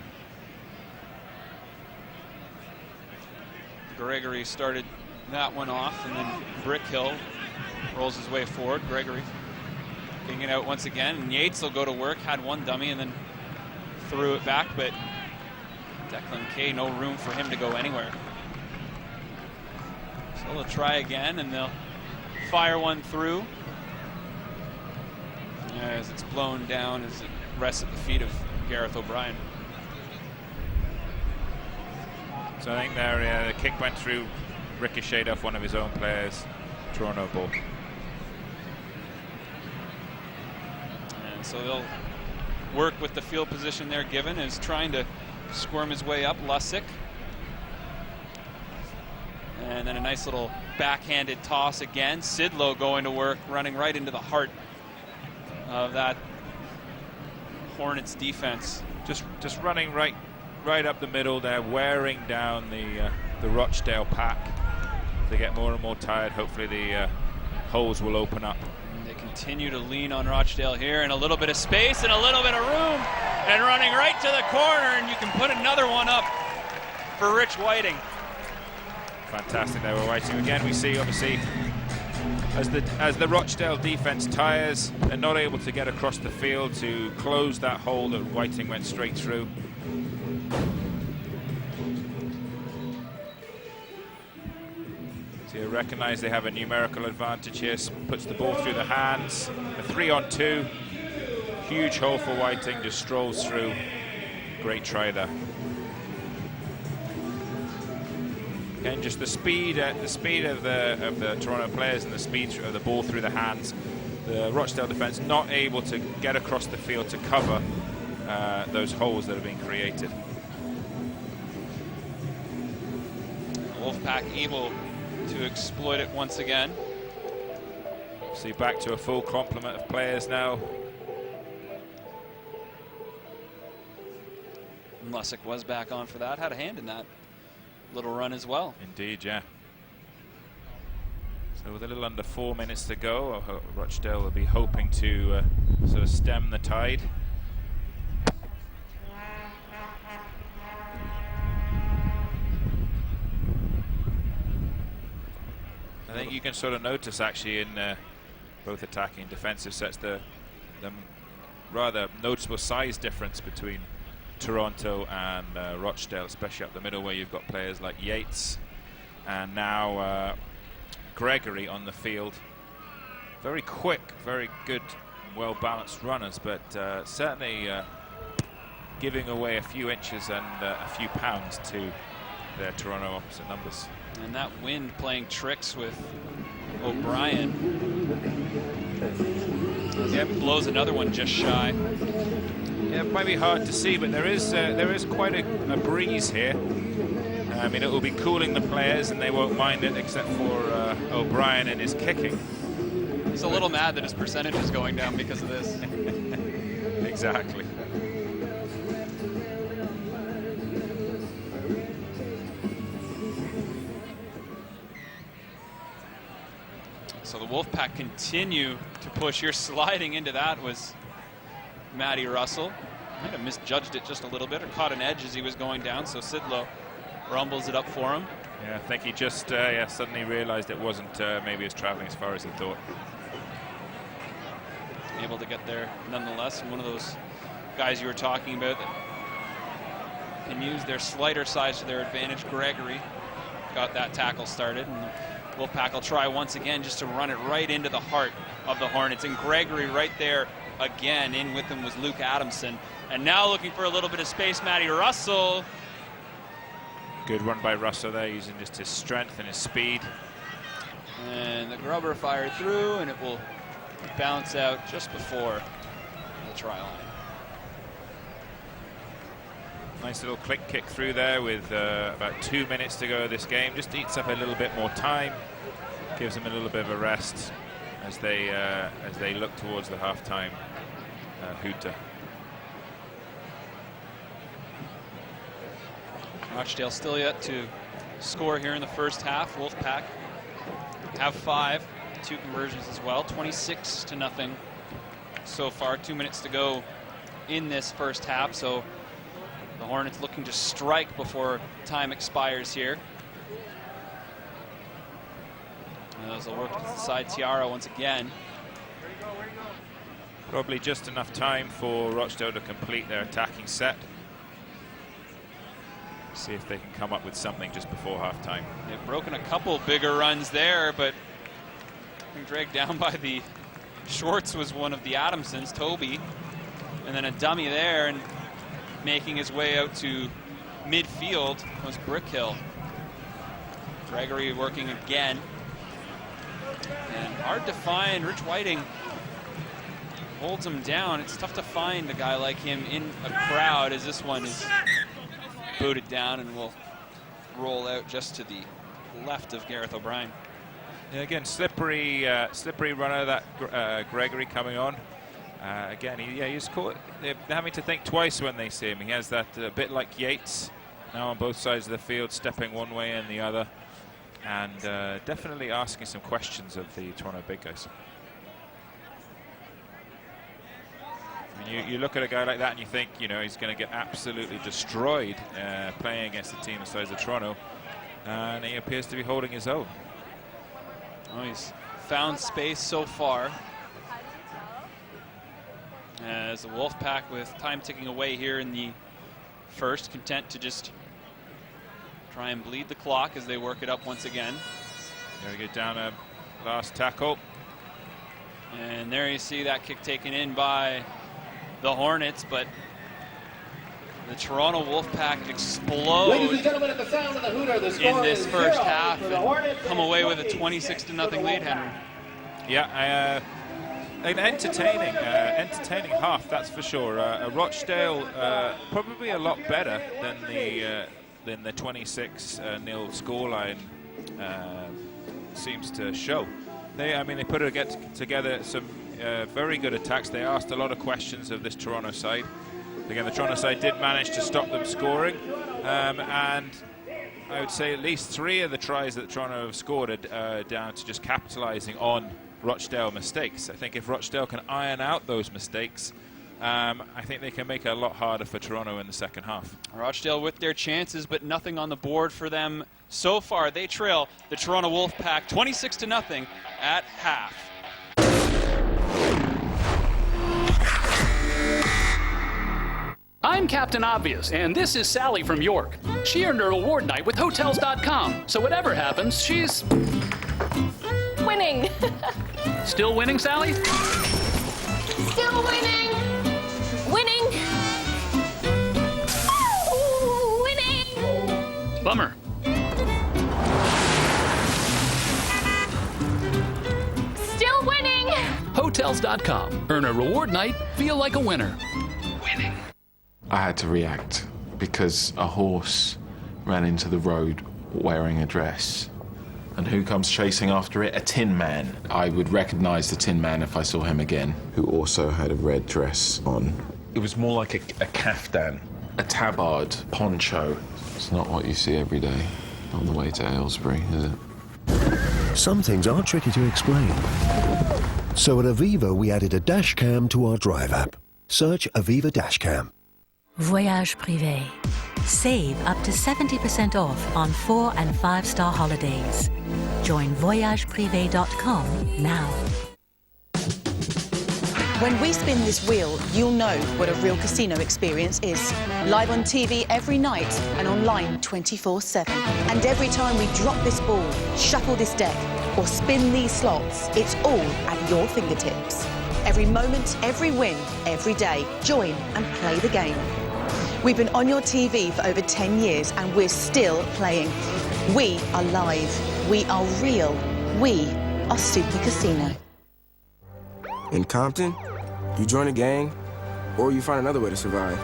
Gregory started that one off, and then Brickhill rolls his way forward. Gregory getting it out once again, and Yates will go to work. Had one dummy and then threw it back, but Declan Kay, no room for him to go anywhere. So they'll try again, and they'll fire one through as it's blown down as it rests at the feet of Gareth O'Brien. So I think there, the kick went through, ricocheted off one of his own players. Toronto ball. And so they'll work with the field position they're given, is trying to squirm his way up. Lusick. And then a nice little backhanded toss again. Sidlow going to work, running right into the heart of that Hornets defense. Just running right up the middle there, wearing down the Rochdale pack. They get more and more tired. Hopefully the holes will open up. And they continue to lean on Rochdale here, and a little bit of space and a little bit of room, and running right to the corner, and you can put another one up for Rich Whiting. Fantastic there with Whiting. Again, we see obviously as the Rochdale defense tires, they're not able to get across the field to close that hole that Whiting went straight through. So you recognize they have a numerical advantage here. Puts the ball through the hands. A 3-on-2. Huge hole for Whiting, just strolls through. Great try there. Again, just the speed of the Toronto players and the speed of the ball through the hands. The Rochdale defense not able to get across the field to cover those holes that have been created. Wolfpack able to exploit it once again. See, back to a full complement of players now. Lusick was back on for that, had a hand in that little run as well. Indeed, yeah. So with a little under 4 minutes to go, Rochdale will be hoping to sort of stem the tide. I think you can sort of notice actually in both attacking and defensive sets the rather noticeable size difference between Toronto and Rochdale, especially up the middle where you've got players like Yates and now Gregory on the field. Very quick, very good, well-balanced runners, but certainly giving away a few inches and a few pounds to their Toronto opposite numbers. And that wind playing tricks with O'Brien. Yeah, blows another one just shy. Yeah, it might be hard to see, but there is quite a breeze here. I mean, it will be cooling the players, and they won't mind it, except for O'Brien and his kicking. He's a little mad that his percentage is going down because of this. Exactly. So the Wolfpack continue to push. Here sliding into that was Matty Russell. Might have misjudged it just a little bit or caught an edge as he was going down, so Sidlow rumbles it up for him. Yeah, I think he just suddenly realized it wasn't maybe as traveling as far as he thought. Able to get there nonetheless. One of those guys you were talking about that can use their slighter size to their advantage. Gregory got that tackle started, and Wolfpack will try once again just to run it right into the heart of the Hornets. And Gregory right there again. In with him was Luke Adamson. And now looking for a little bit of space, Matty Russell. Good run by Russell there, using just his strength and his speed. And the grubber fired through, and it will bounce out just before the try line. Nice little click kick through there with about 2 minutes to go of this game. Just eats up a little bit more time, gives them a little bit of a rest as they look towards the halftime hooter. Rochdale still yet to score here in the first half. Wolfpack have 5, 2 conversions as well. 26-0 so far. 2 minutes to go in this first half. So the Hornets looking to strike before time expires here. As they'll work to the side Tiara once again. Probably just enough time for Rochdale to complete their attacking set. See if they can come up with something just before halftime. They've broken a couple bigger runs there, but being dragged down by the shorts was one of the Adamsons, Toby. And then a dummy there, and making his way out to midfield was Brickhill. Gregory working again. And hard to find. Rich Whiting holds him down. It's tough to find a guy like him in a crowd, as this one is booted down and will roll out just to the left of Gareth O'Brien. Yeah, again, slippery runner, that Gregory coming on. Again, he's caught. They're having to think twice when they see him. He has that bit like Yates, now on both sides of the field, stepping one way and the other, and definitely asking some questions of the Toronto big guys. I mean, you look at a guy like that and you think, you know, he's going to get absolutely destroyed playing against a team the size of Toronto, and he appears to be holding his own. Oh, he's found space so far. As the Wolfpack, with time ticking away here in the first, content to just try and bleed the clock as they work it up once again. There we get down a last tackle. And there you see that kick taken in by the Hornets, but the Toronto Wolfpack explode at the sound of the hooter, the score in this is first 0 half for the and Hornets come away with a 26-0 lead, Henry. Yeah, an entertaining half, that's for sure. Rochdale probably a lot better than the 26-0 scoreline seems to show. They put together some very good attacks. They asked a lot of questions of this Toronto side. Again, the Toronto side did manage to stop them scoring, and I would say at least 3 of the tries that Toronto have scored are down to just capitalizing on Rochdale mistakes. I think if Rochdale can iron out those mistakes, I think they can make it a lot harder for Toronto in the second half. Rochdale with their chances, but nothing on the board for them so far. They trail the Toronto Wolfpack 26-0 at half. I'm Captain Obvious, and this is Sally from York. She earned her award night with Hotels.com, so whatever happens, she's... winning. Still winning, Sally? Still winning. Winning. Winning. Bummer. Still winning. Hotels.com. Earn a reward night, feel like a winner. Winning. I had to react because a horse ran into the road wearing a dress. And who comes chasing after it? A Tin Man. I would recognize the Tin Man if I saw him again. Who also had a red dress on. It was more like a kaftan, a tabard, poncho. It's not what you see every day on the way to Aylesbury, is it? Some things are tricky to explain. So at Aviva, we added a dash cam to our Drive app. Search Aviva Dashcam. Voyage Privé. Save up to 70% off on 4- and 5-star holidays. Join voyageprivé.com now. When we spin this wheel, you'll know what a real casino experience is. Live on TV every night and online 24/7. And every time we drop this ball, shuffle this deck, or spin these slots, it's all at your fingertips. Every moment, every win, every day. Join and play the game. We've been on your TV for over 10 years and we're still playing. We are live. We are real. We are Super Casino. In Compton, you join a gang or you find another way to survive.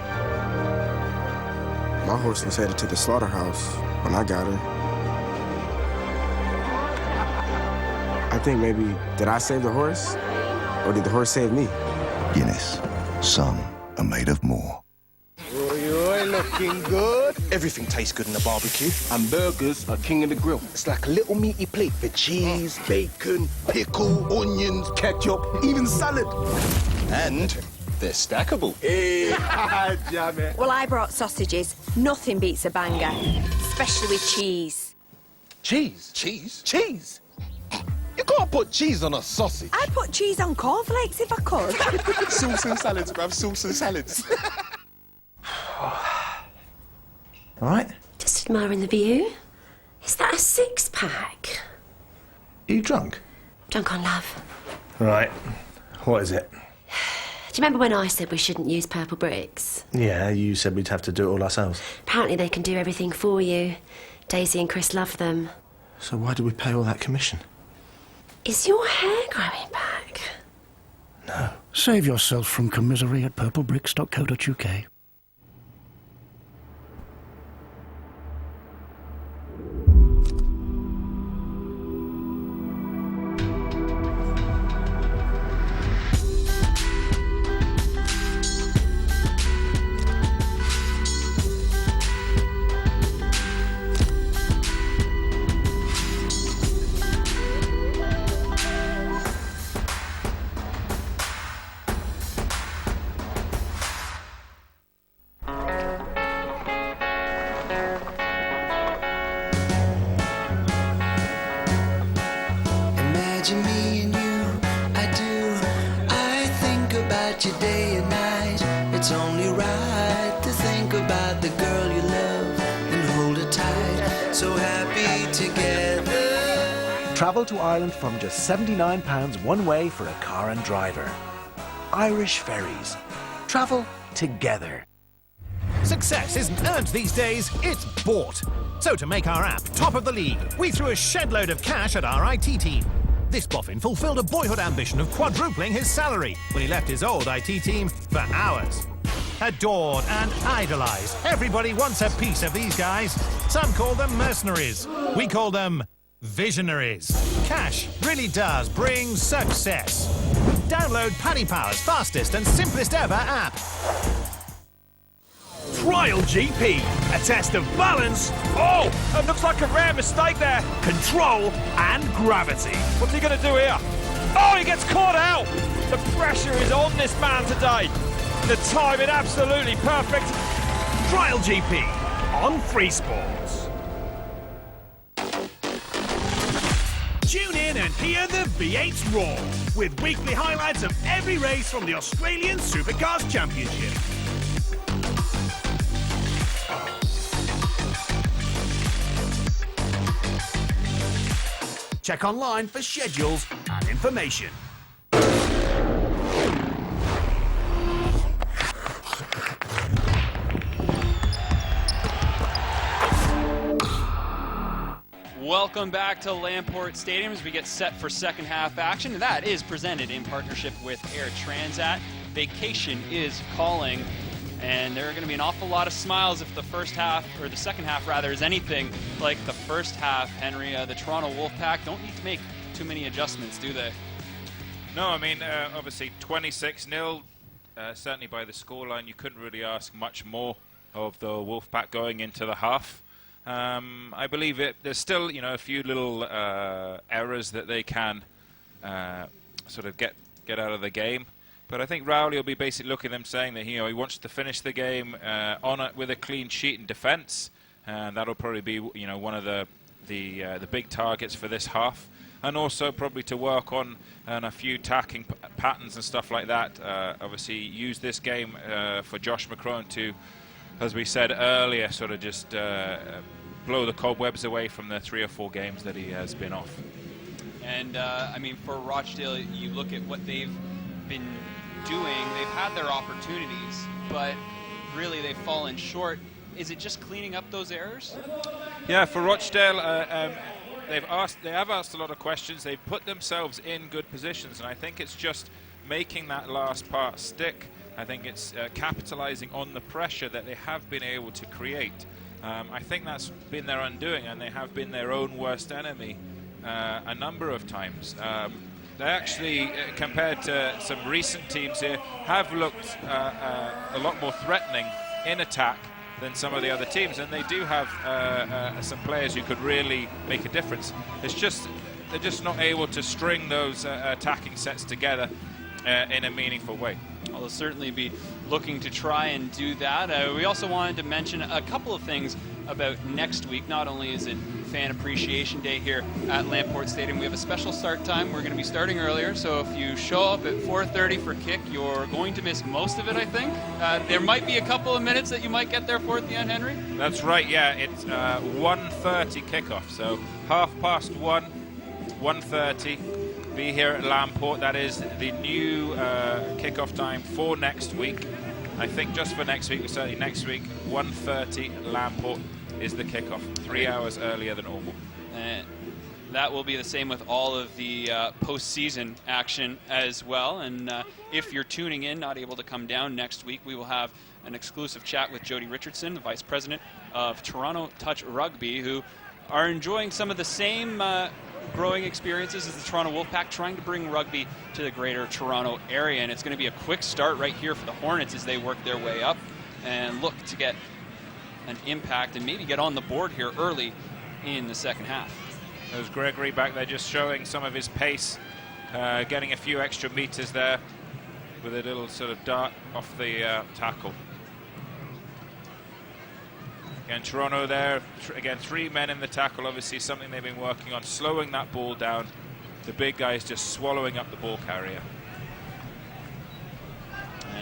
My horse was headed to the slaughterhouse when I got her. I think maybe, did I save the horse or did the horse save me? Guinness. Some are made of more. Look looking good. Everything tastes good in a barbecue. And burgers are king of the grill. It's like a little meaty plate with cheese, bacon, pickle, onions, ketchup, even salad. And they're stackable. Hey, damn it. Well, I brought sausages. Nothing beats a banger, especially with cheese. Cheese? Cheese? Cheese? You can't put cheese on a sausage. I'd put cheese on cornflakes if I could. Sauce and salads, bruv. Sauce and salads. All right? Just admiring the view. Is that a six-pack? Are you drunk? Drunk on love. Right. What is it? Do you remember when I said we shouldn't use purple bricks? Yeah, you said we'd have to do it all ourselves. Apparently they can do everything for you. Daisy and Chris love them. So why did we pay all that commission? Is your hair growing back? No. Save yourself from commisery at purplebricks.co.uk. Imagine me and you, I do. I think about you day and night. It's only right to think about the girl you love and hold her tight. So happy together. Travel to Ireland from just £79 one way for a car and driver. Irish Ferries. Travel together. Success isn't earned these days, it's bought. So to make our app top of the league, we threw a shed load of cash at our IT team. This boffin fulfilled a boyhood ambition of quadrupling his salary when he left his old IT team for ours. Adored and idolised, everybody wants a piece of these guys. Some call them mercenaries. We call them visionaries. Cash really does bring success. Download Paddy Power's fastest and simplest ever app. Trial GP, a test of balance. Oh, that looks like a rare mistake there. Control and gravity. What's he going to do here? Oh, he gets caught out. The pressure is on this man today. The timing absolutely perfect. Trial GP on Free Sports. Tune in and hear the V8's roar with weekly highlights of every race from the Australian Supercars Championship. Check online for schedules and information. Welcome back to Lamport Stadium as we get set for second half action, and that is presented in partnership with Air Transat. Vacation is calling, and there are going to be an awful lot of smiles if the first half, or the second half rather, is anything like the first half. Henry, the Toronto Wolfpack don't need to make too many adjustments, do they? No, I mean, obviously 26-0, certainly by the scoreline, you couldn't really ask much more of the Wolfpack going into the half. I believe there's still, a few little errors that they can sort of get out of the game. But I think Rowley will be basically looking at them saying that he wants to finish the game with a clean sheet in defence, and that'll probably be one of the big targets for this half, and also probably to work on a few attacking patterns and stuff like that. Obviously, use this game for Josh McCrone to, as we said earlier, sort of just blow the cobwebs away from the 3 or 4 games that he has been off. And I mean, for Rochdale, you look at what they've been doing. They've had their opportunities, but really they've fallen short. Is it just cleaning up those errors? Yeah, for Rochdale, they have asked a lot of questions. They've put themselves in good positions, and I think it's just making that last part stick. I think it's capitalizing on the pressure that they have been able to create. I think that's been their undoing, and they have been their own worst enemy a number of times. They actually, compared to some recent teams here, have looked a lot more threatening in attack than some of the other teams, and they do have some players who could really make a difference. It's just they're just not able to string those attacking sets together in a meaningful way. Well, they'll certainly be looking to try and do that. We also wanted to mention a couple of things about next week. Not only is it Fan Appreciation Day here at Lamport Stadium, we have a special start time. We're going to be starting earlier, so if you show up at 4:30 for kick, you're going to miss most of it, I think. There might be a couple of minutes that you might get there for at the end, Henry? That's right, yeah. It's 1:30 kickoff, so 1:30, 1:30. Be here at Lamport. That is the new kickoff time for next week. I think just for next week, certainly next week, 1:30 Lamport is the kickoff, 3 hours earlier than normal. And that will be the same with all of the postseason action as well. And if you're tuning in, not able to come down next week, we will have an exclusive chat with Jody Richardson, the Vice President of Toronto Touch Rugby, who are enjoying some of the same growing experiences as the Toronto Wolfpack, trying to bring rugby to the greater Toronto area. And it's going to be a quick start right here for the Hornets as they work their way up and look to get an impact and maybe get on the board here early in the second half. There's Gregory back there just showing some of his pace, getting a few extra meters there with a little sort of dart off the tackle. Again, Toronto there, again, 3 men in the tackle, obviously something they've been working on, slowing that ball down. The big guy is just swallowing up the ball carrier.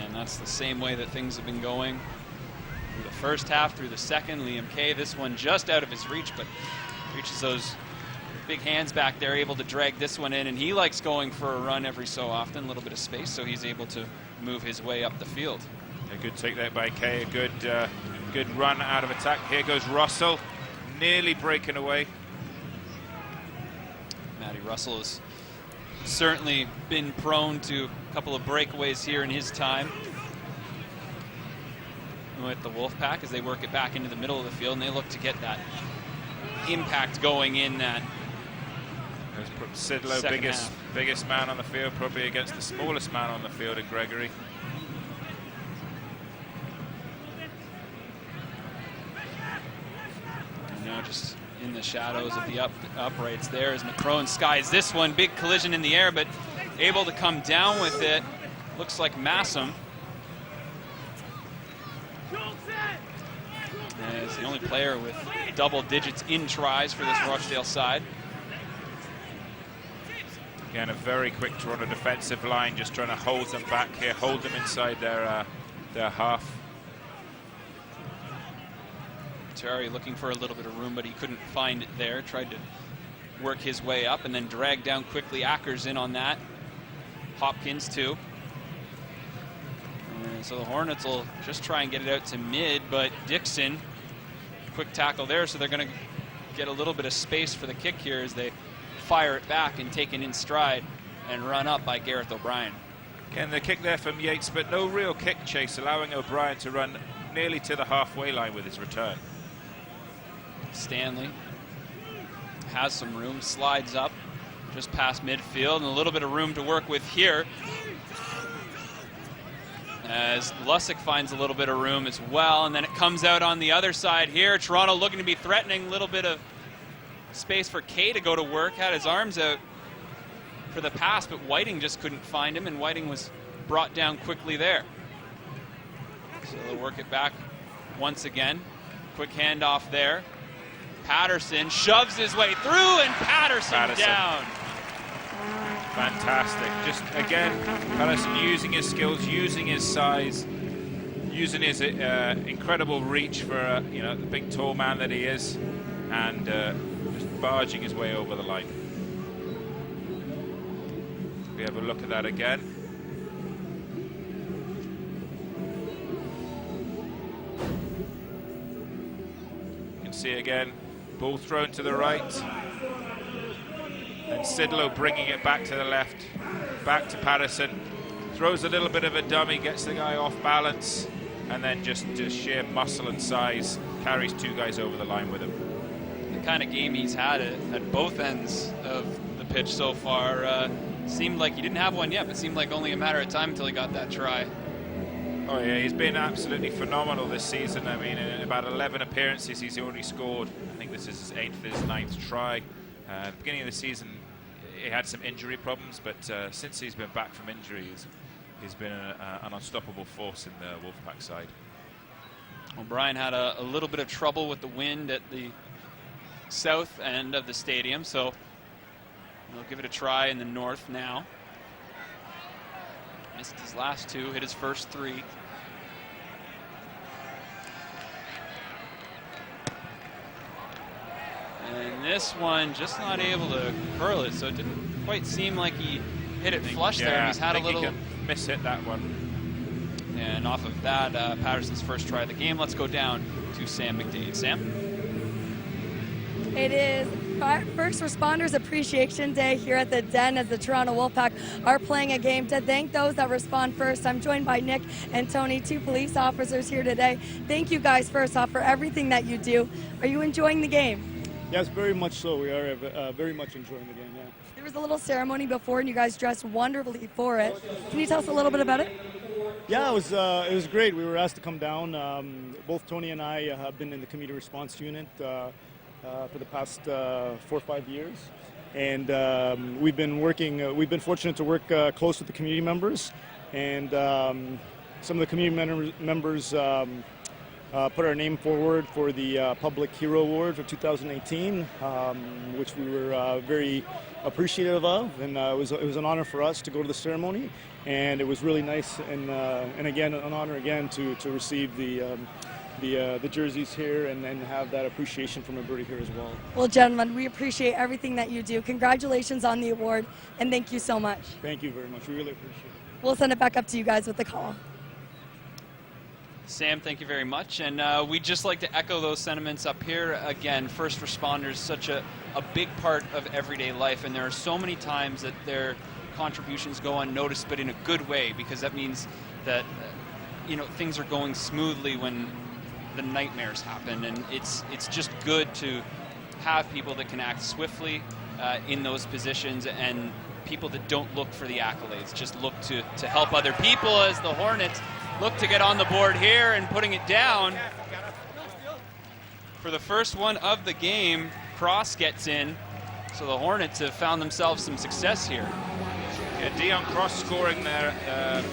And that's the same way that things have been going through the first half, through the second. Liam Kay, this one just out of his reach, but reaches those big hands back there, able to drag this one in, and he likes going for a run every so often, a little bit of space, so he's able to move his way up the field. A good take there by Kay, a good run out of attack. Here goes Russell, nearly breaking away. Matty Russell has certainly been prone to a couple of breakaways here in his time with the Wolfpack as they work it back into the middle of the field, and they look to get that impact going in that Sidlow, biggest man on the field, probably against the smallest man on the field in Gregory. And now just in the shadows of the uprights there as McCrone skies this one. Big collision in the air, but able to come down with it. Looks like Massam. As the only player with double digits in tries for this Rochdale side. Again, a very quick Toronto defensive line, just trying to hold them back here, hold them inside their half. Terry looking for a little bit of room, but he couldn't find it there. Tried to work his way up and then drag down quickly. Ackers in on that. Hopkins too. And so the Hornets will just try and get it out to mid, but Dixon, quick tackle there, so they're going to get a little bit of space for the kick here as they fire it back and taken in stride and run up by Gareth O'Brien. Again, the kick there from Yates, but no real kick chase, allowing O'Brien to run nearly to the halfway line with his return. Stanley has some room, slides up just past midfield, and a little bit of room to work with here as Lussick finds a little bit of room as well, and then it comes out on the other side here. Toronto looking to be threatening, a little bit of space for Kay to go to work, had his arms out for the pass, but Whiting just couldn't find him, and Whiting was brought down quickly there. So they'll work it back once again. Quick handoff there. Patterson shoves his way through, and Patterson down. Fantastic. Just again, Patterson using his skills, using his size, using his incredible reach for the big tall man that he is, and just barging his way over the line. We have a look at that again. You can see again, ball thrown to the right. And Sidlow bringing it back to the left, back to Patterson. Throws a little bit of a dummy, gets the guy off balance, and then just sheer muscle and size carries 2 guys over the line with him. The kind of game he's had at both ends of the pitch so far. Seemed like he didn't have one yet, but seemed like only a matter of time until he got that try. Oh yeah, he's been absolutely phenomenal this season. I mean, in about 11 appearances, he's already scored. I think this is his 8th, his 9th try. At the beginning of the season, he had some injury problems, but since he's been back from injuries, he's been an unstoppable force in the Wolfpack side. O'Brien had a little bit of trouble with the wind at the south end of the stadium, so we'll give it a try in the north now. Missed his last 2, hit his first 3. And this one just not able to curl it, so it didn't quite seem like he hit it flush there. He's had a little... he can miss-hit that one. And off of that, Patterson's first try of the game. Let's go down to Sam McDade. Sam? It is First Responders Appreciation Day here at the Den as the Toronto Wolfpack are playing a game to thank those that respond first. I'm joined by Nick and Tony, 2 police officers here today. Thank you guys first off for everything that you do. Are you enjoying the game? Yes, very much so. We are very much enjoying the game, yeah. There was a little ceremony before and you guys dressed wonderfully for it. Can you tell us a little bit about it? Yeah, it was great. We were asked to come down. Both Tony and I have been in the community response unit for the past 4 or 5 years, and we've been working. We've been fortunate to work close with the community members, and some of the community members put our name forward for the Public Hero Award for 2018, which we were very appreciative of, and it was an honor for us to go to the ceremony, and it was really nice, and again an honor again to receive the jerseys here and then have that appreciation from everybody here as well. Well, gentlemen, we appreciate everything that you do. Congratulations on the award, and thank you so much. Thank you very much. We really appreciate it. We'll send it back up to you guys with the call. Sam, thank you very much. And we'd just like to echo those sentiments up here. Again, first responders, such a big part of everyday life, and there are so many times that their contributions go unnoticed, but in a good way, because that means that things are going smoothly when the nightmares happen, and it's just good to have people that can act swiftly in those positions, and people that don't look for the accolades, just look to help other people, as the Hornets look to get on the board here and putting it down. For the first one of the game, Cross gets in, so the Hornets have found themselves some success here. Yeah, Dion Cross scoring there,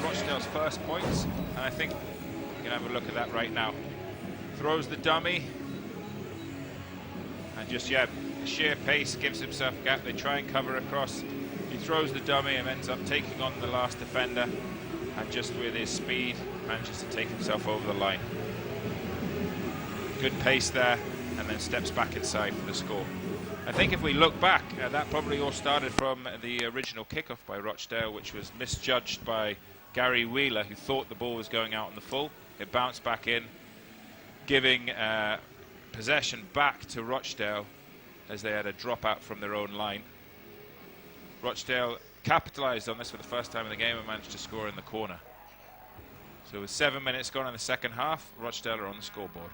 Rochdale's first points, and I think we can have a look at that right now. Throws the dummy, and just, sheer pace, gives himself a gap. They try and cover across. He throws the dummy and ends up taking on the last defender, and just with his speed, manages to take himself over the line. Good pace there, and then steps back inside for the score. I think if we look back, that probably all started from the original kickoff by Rochdale, which was misjudged by Gary Wheeler, who thought the ball was going out on the full. It bounced back in, giving possession back to Rochdale as they had a dropout from their own line. Rochdale capitalized on this for the first time in the game and managed to score in the corner. So with 7 minutes gone in the second half, Rochdale are on the scoreboard.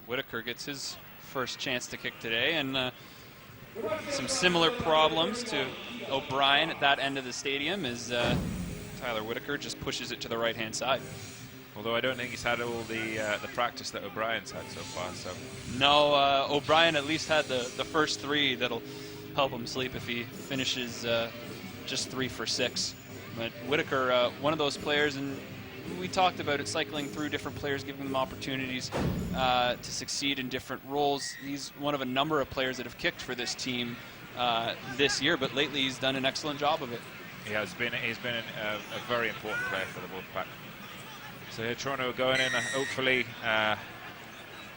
Whitaker gets his first chance to kick today, and some similar problems to O'Brien at that end of the stadium as Tyler Whitaker just pushes it to the right-hand side. Although I don't think he's had all the practice that O'Brien's had so far. So no, O'Brien at least had the first 3 that'll help him sleep if he finishes just 3 for 6. But Whitaker, one of those players, and we talked about it, cycling through different players, giving them opportunities to succeed in different roles. He's one of a number of players that have kicked for this team this year, but lately he's done an excellent job of it. He's been a very important player for the Wolfpack. So here Toronto going in, hopefully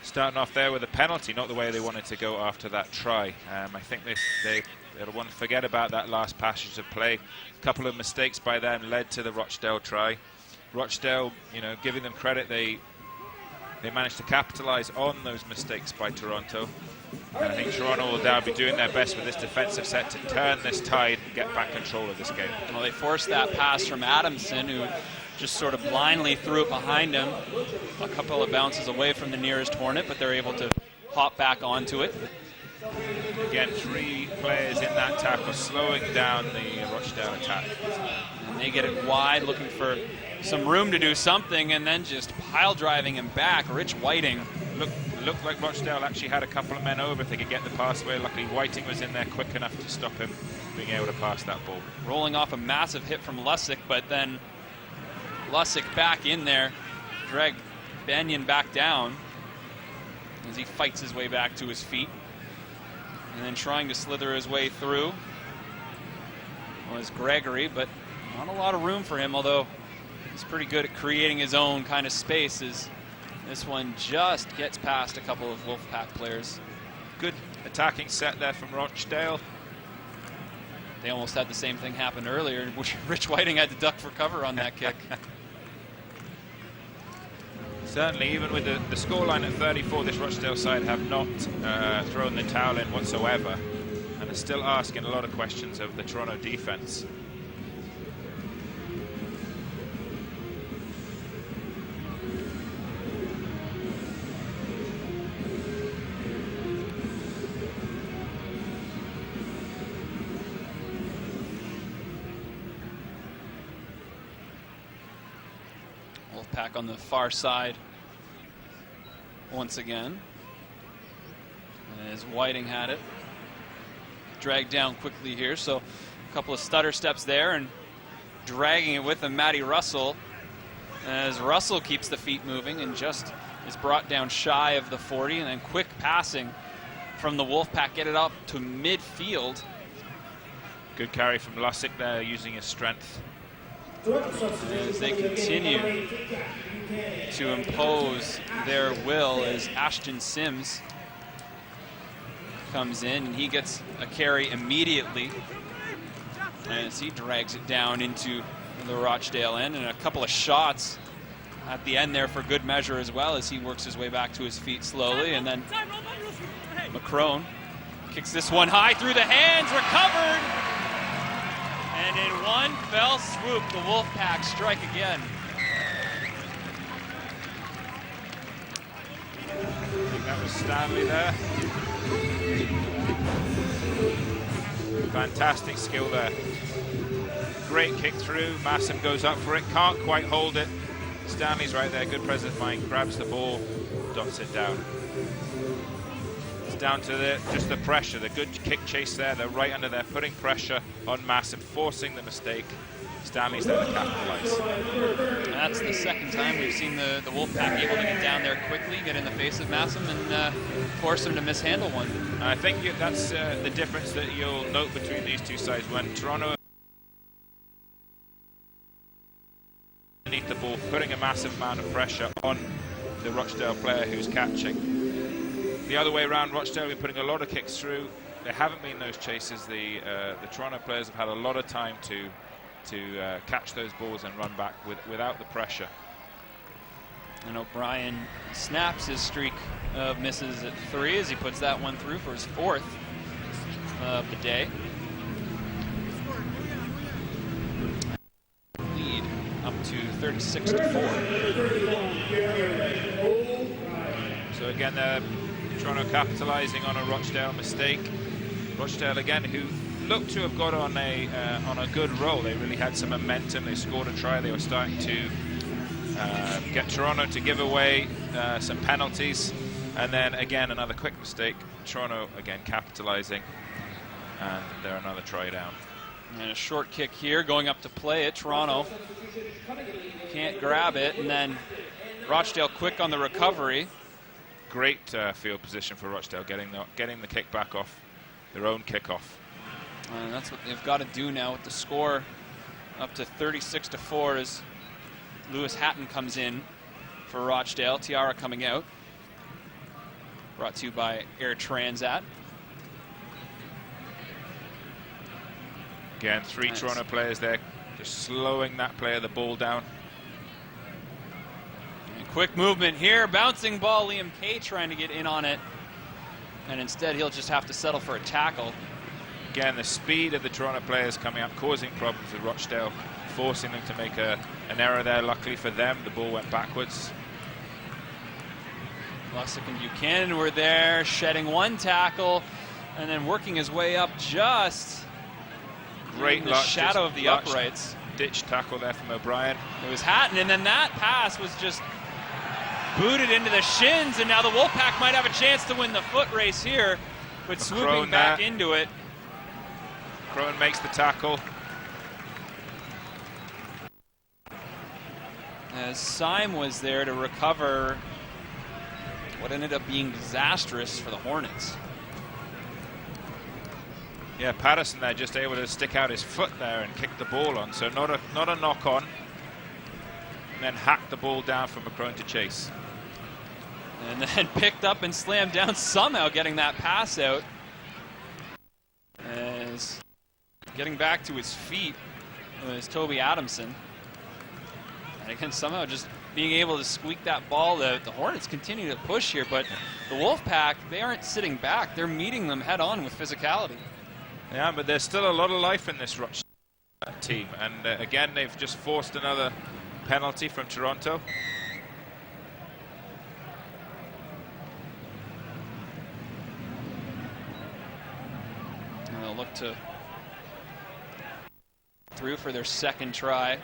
starting off there with a penalty, not the way they wanted to go after that try. I think they'll want to forget about that last passage of play. A couple of mistakes by them led to the Rochdale try. Rochdale, giving them credit, they managed to capitalize on those mistakes by Toronto. And I think Toronto will now be doing their best with this defensive set to turn this tide and get back control of this game. Well, they forced that pass from Adamson, who just sort of blindly threw it behind him. A couple of bounces away from the nearest Hornet, but they're able to hop back onto it. Again, 3 players in that tackle, slowing down the Rochdale attack. And they get it wide, looking for some room to do something, and then just pile driving him back. Rich Whiting. Looked like Rochdale actually had a couple of men over if they could get the pass away. Luckily, Whiting was in there quick enough to stop him being able to pass that ball. Rolling off a massive hit from Lussick, but then Lussick back in there, dragged Banyan back down as he fights his way back to his feet. And then trying to slither his way through was Gregory, but not a lot of room for him, although he's pretty good at creating his own kind of spaces. This one just gets past a couple of Wolfpack players. Good attacking set there from Rochdale. They almost had the same thing happen earlier, which Rich Whiting had to duck for cover on that kick. Certainly, even with the scoreline at 34, this Rochdale side have not thrown the towel in whatsoever, and are still asking a lot of questions of the Toronto defense. Wolfpack on the far side once again, as Whiting had it. Dragged down quickly here, so a couple of stutter steps there and dragging it with him, Matty Russell, as Russell keeps the feet moving and just is brought down shy of the 40, and then quick passing from the Wolfpack, get it up to midfield. Good carry from Lussick there, using his strength. As they continue to impose their will, as Ashton Sims comes in and he gets a carry immediately as he drags it down into the Rochdale end, and a couple of shots at the end there for good measure as well, as he works his way back to his feet slowly. And then Macron kicks this one high through the hands, recovered, and in one fell swoop the Wolfpack strike again. I think that was Stanley there. Fantastic skill there. Great kick through. Massam goes up for it, can't quite hold it. Stanley's right there, good presence of mind, grabs the ball, dots it down. It's down to just the pressure, the good kick chase there. They're right under there, putting pressure on Massam, forcing the mistake. Stanley's there to capitalize. That's the second time we've seen the Wolfpack able to get down there quickly, get in the face of Massam, and force him to mishandle one. I think that's the difference that you'll note between these two sides. When Toronto underneath the ball, putting a massive amount of pressure on the Rochdale player who's catching. The other way around, Rochdale will be putting a lot of kicks through. There haven't been those chases. The Toronto players have had a lot of time to catch those balls and run back without the pressure. And O'Brien snaps his streak of misses at 3 as he puts that one through for his 4th of the day. Lead up to 36-4. So again, Toronto capitalizing on a Rochdale mistake. Rochdale again, who looked to have got on a good roll. They really had some momentum. They scored a try. They were starting to get Toronto to give away some penalties, and then again another quick mistake. Toronto again capitalizing, and they're another try down. And a short kick here, going up to play it. Toronto can't grab it, and then Rochdale quick on the recovery. Great field position for Rochdale, getting the kick back off their own kickoff. And that's what they've got to do now with the score up to 36-4 as Lewis Hatton comes in for Rochdale. Tiara coming out. Brought to you by Air Transat. Again, 3 nice. Toronto players there, just slowing that player the ball down. And quick movement here, bouncing ball, Liam Kay trying to get in on it. And instead he'll just have to settle for a tackle. Again, the speed of the Toronto players coming up, causing problems with Rochdale, forcing them to make an error there. Luckily for them, the ball went backwards. Lussick and Buchanan were there, shedding one tackle. and then working his way up just Great in the luck, shadow just of the uprights. Ditch tackle there from O'Brien. It was Hatton, and then that pass was just booted into the shins, and now the Wolfpack might have a chance to win the foot race here, but swooping back into it. Crone makes the tackle. As Syme was there to recover what ended up being disastrous for the Hornets. Yeah, Patterson there just able to stick out his foot there and kick the ball on, so not a knock on. And then hack the ball down for McCrone to chase. And then picked up and slammed down, somehow getting that pass out. As getting back to his feet was Toby Adamson. And again, somehow just being able to squeak that ball out. The Hornets continue to push here, but the Wolfpack, they aren't sitting back. They're meeting them head on with physicality. Yeah, but there's still a lot of life in this Rochdale team. And again, they've just forced another penalty from Toronto. And they'll look to through for their second try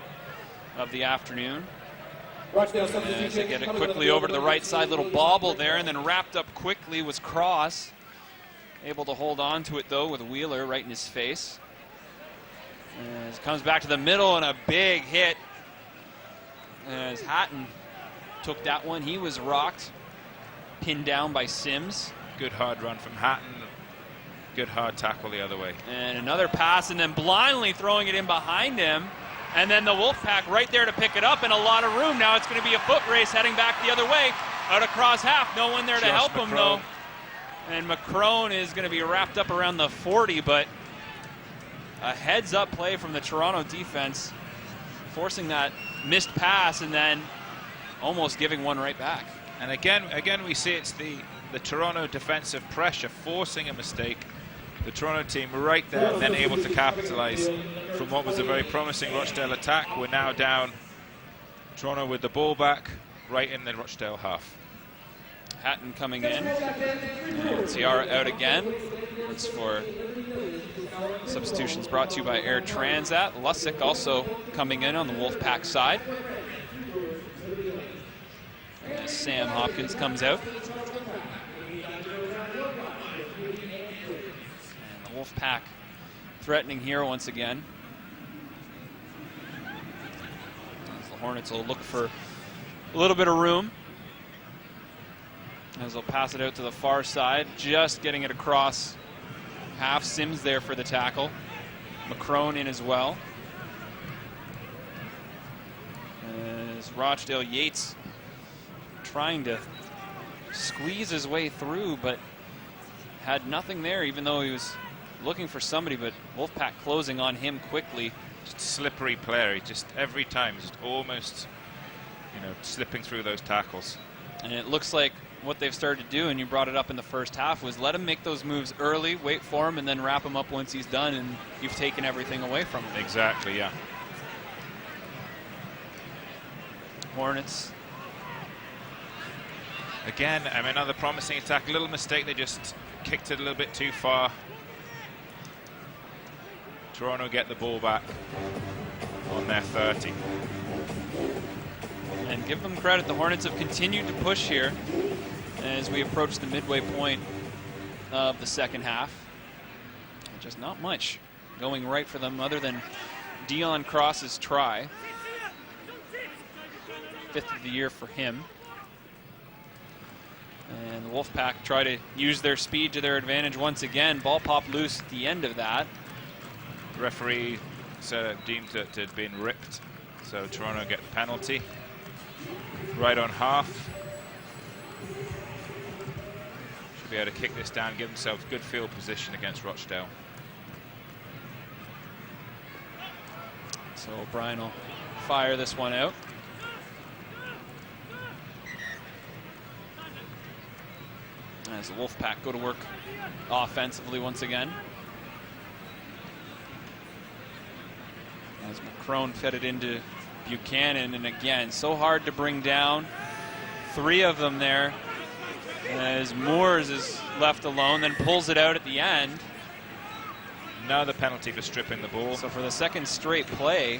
of the afternoon. As they get it quickly over to the right side, little bobble there, and then wrapped up quickly was Cross. Able to hold on to it though with Wheeler right in his face. As it comes back to the middle and a big hit. As Hatton took that one, he was rocked, pinned down by Sims. Good hard run from Hatton. Good hard tackle the other way. And another pass, and then blindly throwing it in behind him. And then the Wolfpack right there to pick it up, and a lot of room. Now it's going to be a foot race heading back the other way, out across half. No one there to help him though. And McCrone is going to be wrapped up around the 40, but a heads-up play from the Toronto defense, forcing that missed pass and then almost giving one right back. And again we see it's the Toronto defensive pressure forcing a mistake. The Toronto team right there, and then able to capitalize from what was a very promising Rochdale attack. We're now down, Toronto with the ball back, right in the Rochdale half. Hatton coming in. And Tiara out again. It's for substitutions brought to you by Air Transat. Lussick also coming in on the Wolfpack side. And Sam Hopkins comes out. And the Wolfpack threatening here once again. As the Hornets will look for a little bit of room. As they'll pass it out to the far side, just getting it across half. Sims there for the tackle. McCrone in as well. As Rochdale Yates trying to squeeze his way through, but had nothing there, even though he was looking for somebody, but Wolfpack closing on him quickly. Just slippery player. He just every time just almost, slipping through those tackles. And it looks like what they've started to do, and you brought it up in the first half, was let him make those moves early, wait for him, and then wrap him up once he's done, and you've taken everything away from him. Exactly, yeah. Hornets. Again, another promising attack. A little mistake, they just kicked it a little bit too far. Toronto get the ball back on their 30. And give them credit, the Hornets have continued to push here as we approach the midway point of the second half. Just not much going right for them other than Dion Cross's try. 5th of the year for him. And the Wolfpack try to use their speed to their advantage once again. Ball popped loose at the end of that. The referee deemed it to have been ripped, so Toronto get the penalty. Right on half. Should be able to kick this down, give themselves good field position against Rochdale. So O'Brien will fire this one out. As the Wolfpack go to work offensively once again. As McCrone fed it into Buchanan, and again, so hard to bring down. 3 of them there. As Moores is left alone, then pulls it out at the end. Another penalty for stripping the ball. So for the second straight play,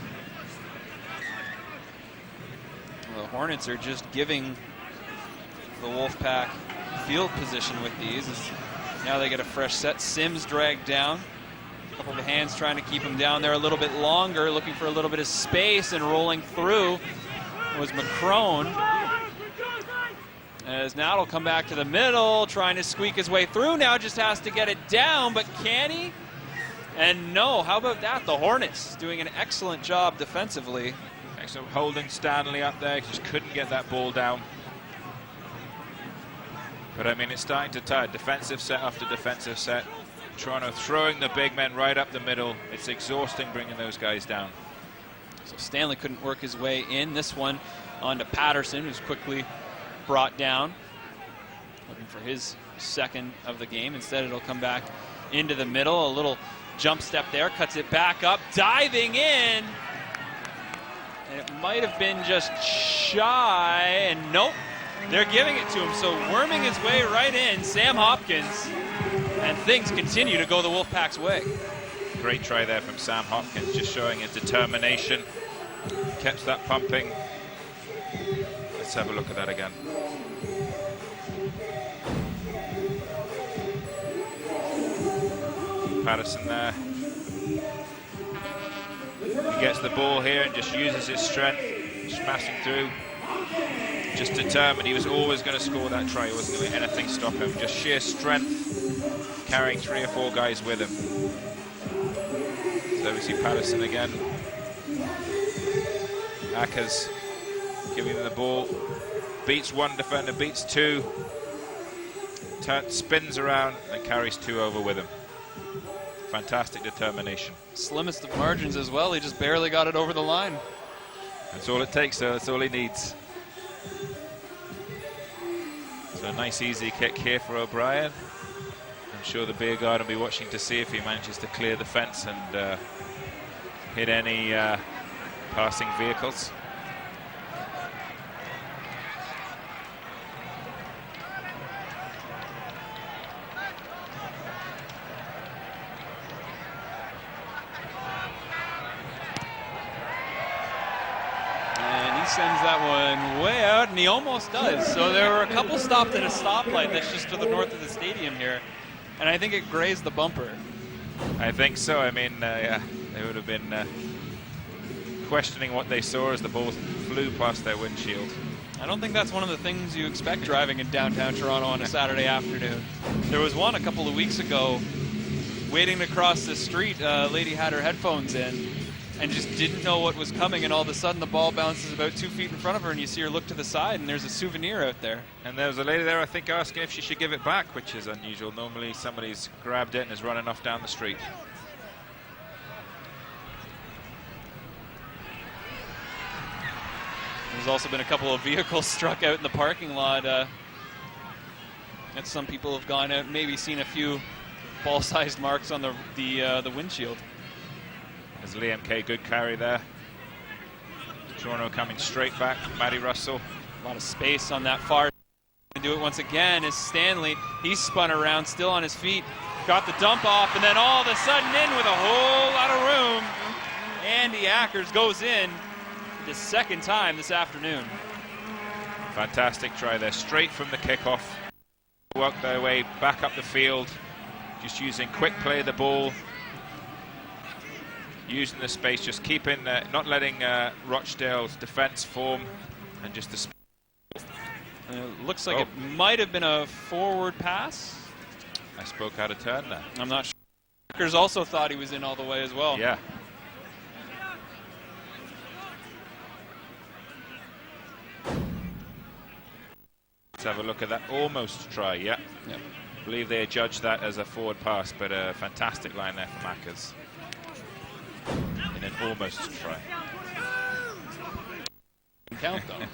the Hornets are just giving the Wolfpack field position with these. Now they get a fresh set. Sims dragged down. A couple of hands trying to keep him down there a little bit longer, looking for a little bit of space, and rolling through was McCrone. As now it'll come back to the middle, trying to squeak his way through. Now just has to get it down, but can he? And no, how about that? The Hornets doing an excellent job defensively. Excellent holding Stanley up there, just couldn't get that ball down. But I mean, it's starting to tire. Defensive set after defensive set. Toronto throwing the big men right up the middle. It's exhausting bringing those guys down. So Stanley couldn't work his way in. This one onto Patterson, who's quickly brought down. Looking for his second of the game. Instead, it'll come back into the middle. A little jump step there, cuts it back up, diving in. And it might have been just shy, and nope, they're giving it to him. So worming his way right in, Sam Hopkins, and things continue to go the Wolfpack's way. Great try there from Sam Hopkins, just showing his determination. Kept that pumping. Let's have a look at that again. Patterson there. He gets the ball here and just uses his strength, smashing through. Just determined. He was always going to score that try. He wasn't going to let anything stop him. Just sheer strength, carrying 3 or 4 guys with him. So we see Patterson again. Ackers giving him the ball. Beats 1 defender, beats 2. Spins around and carries 2 over with him. Fantastic determination. Slimmest of margins as well. He just barely got it over the line. That's all it takes, though. That's all he needs. So a nice easy kick here for O'Brien. I'm sure the beer guard will be watching to see if he manages to clear the fence and hit any passing vehicles. Sends that one way out, and he almost does. So there were a couple stopped at a stoplight that's just to the north of the stadium here, and I think it grazed the bumper. I think so. I mean, yeah, they would have been questioning what they saw as the ball flew past their windshield. I don't think that's one of the things you expect driving in downtown Toronto on a Saturday afternoon. There was one a couple of weeks ago, waiting to cross the street. A lady had her headphones in and just didn't know what was coming, and all of a sudden the ball bounces about 2 feet in front of her, and you see her look to the side, and there's a souvenir out there. And there was a lady there, I think, asking if she should give it back, which is unusual. Normally somebody's grabbed it and is running off down the street. There's also been a couple of vehicles struck out in the parking lot. And some people have gone out, maybe seen a few ball-sized marks on the windshield. As Liam Kay, good carry there. Toronto coming straight back from Matty Russell. A lot of space on that far. Do it once again is Stanley. He's spun around, still on his feet. Got the dump off, and then all of a sudden in with a whole lot of room. Andy Ackers goes in the second time this afternoon. Fantastic try there, straight from the kickoff. Work their way back up the field, just using quick play of the ball. Using the space, just keeping, not letting Rochdale's defense form, and just the looks like it might have been a forward pass. I spoke out of turn there. I'm not sure. Ackers also thought he was in all the way as well. Yeah. Let's have a look at that almost try. Yeah. Yep. I believe they judged that as a forward pass, but a fantastic line there from Ackers. In an almost try. Count though.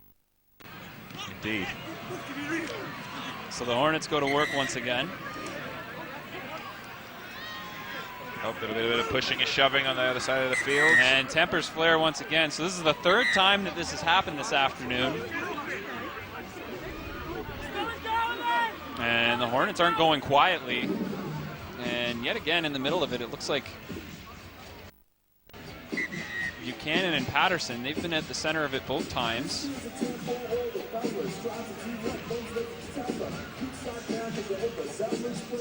Indeed. So the Hornets go to work once again. Oh, a bit of pushing and shoving on the other side of the field. And tempers flare once again. So this is the third time that this has happened this afternoon. And the Hornets aren't going quietly. And yet again, in the middle of it, it looks like Buchanan and Patterson, they've been at the center of it both times.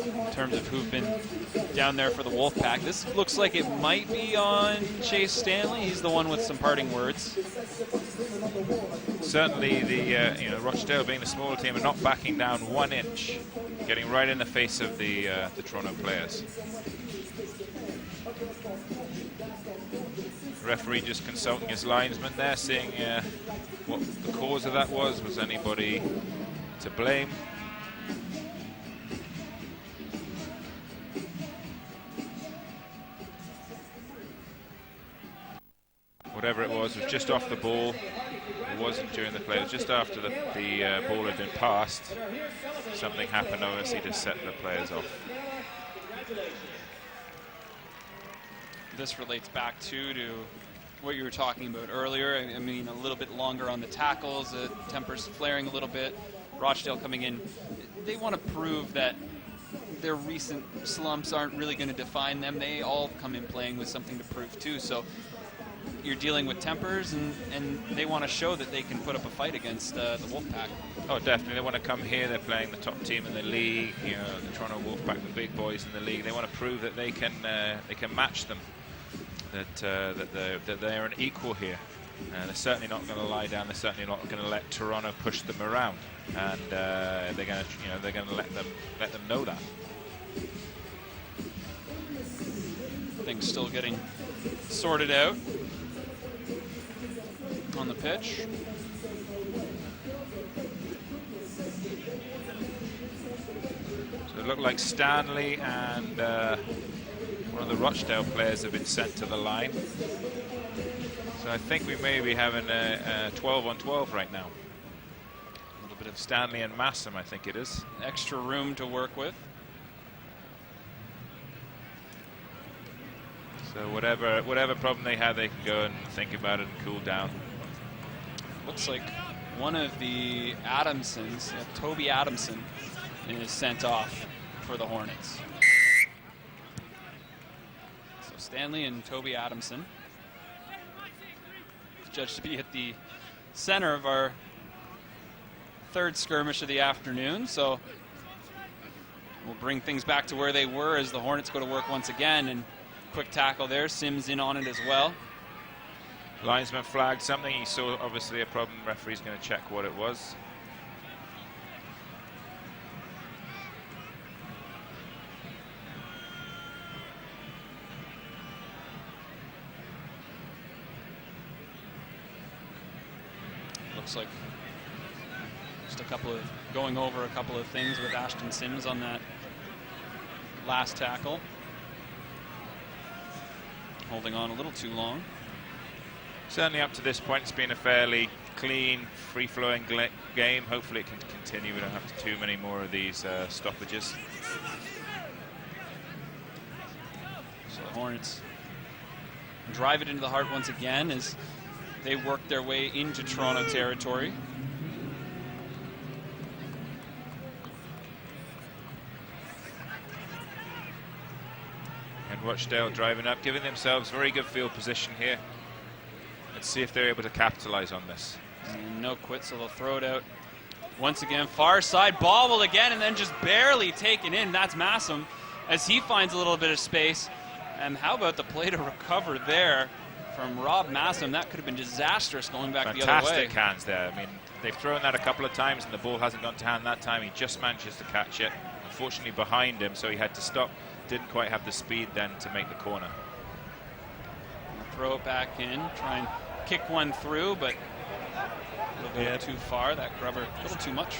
In terms of who've been down there for the Wolfpack, this looks like it might be on Chase Stanley. He's the one with some parting words. Certainly, the Rochdale being the smaller team and not backing down 1 inch, getting right in the face of the Toronto players. Referee just consulting his linesman there, seeing what the cause of that was. Was anybody to blame? Whatever it was just off the ball. It wasn't during the play. It was just after the ball had been passed. Something happened, obviously, to set the players off. This relates back to what you were talking about earlier. I mean, a little bit longer on the tackles, tempers flaring a little bit. Rochdale coming in. They want to prove that their recent slumps aren't really going to define them. They all come in playing with something to prove too. So you're dealing with tempers, and they want to show that they can put up a fight against the Wolfpack. Oh, definitely. They want to come here. They're playing the top team in the league. You know, the Toronto Wolfpack, the big boys in the league. They want to prove that they can match them. That they're an equal here. They're certainly not going to lie down. They're certainly not going to let Toronto push them around, and they're going to let them know that. Things still getting sorted out on the pitch. So it looked like Stanley and one of the Rochdale players have been sent to the line. So I think we may be having a 12-on-12 right now. A little bit of Stanley and Massam, I think it is. Extra room to work with. So whatever problem they have, they can go and think about it and cool down. Looks like one of the Adamsons, Toby Adamson, is sent off for the Hornets. So Stanley and Toby Adamson, judged to be at the center of our third skirmish of the afternoon. So we'll bring things back to where they were as the Hornets go to work once again. And quick tackle there, Sims in on it as well. Linesman flagged something. He saw obviously a problem. Referee's going to check what it was. Looks like just going over a couple of things with Ashton Sims on that last tackle. Holding on a little too long. Certainly up to this point, it's been a fairly clean, free-flowing game. Hopefully it can continue. We don't have too many more of these stoppages. So the Hornets drive it into the heart once again as they work their way into Toronto territory. And Rochdale driving up, giving themselves very good field position here. Let's see if they're able to capitalize on this. And no quit, so they'll throw it out once again. Far side, bobbled again, and then just barely taken in. That's Massam as he finds a little bit of space. And how about the play to recover there from Rob Massam? That could have been disastrous going back the other way. Fantastic hands there. I mean, they've thrown that a couple of times and the ball hasn't gone to hand that time. He just manages to catch it. Unfortunately behind him, so he had to stop. Didn't quite have the speed then to make the corner. Throw it back in, try and kick one through, but a little bit too far. That grubber, a little too much.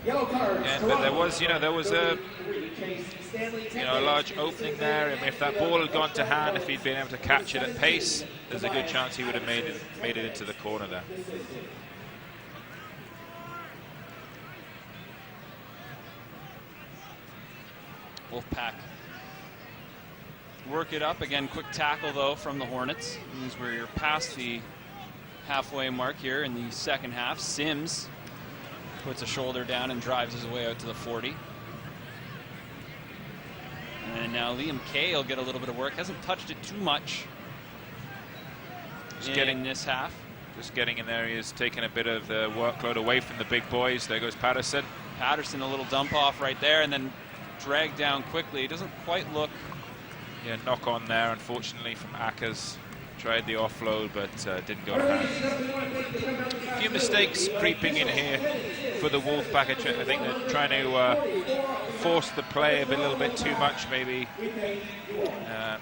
Yeah, but there was a large opening there. I mean, if that ball had gone to hand, if he'd been able to catch it at pace, there's a good chance he would have made it into the corner there. Wolfpack work it up again. Quick tackle though from the Hornets. Means we're past the halfway mark here in the second half. Sims puts a shoulder down and drives his way out to the 40. And now Liam Kay will get a little bit of work. Hasn't touched it too much in this half. Just getting in there, he is taking a bit of the workload away from the big boys. There goes Patterson. Patterson, a little dump off right there, and then dragged down quickly. He doesn't quite look. Yeah, knock on there, unfortunately, from Ackers. Tried the offload, but didn't go to hand. A few mistakes creeping in here for the Wolfpack. I think they're trying to force the play a little bit too much, maybe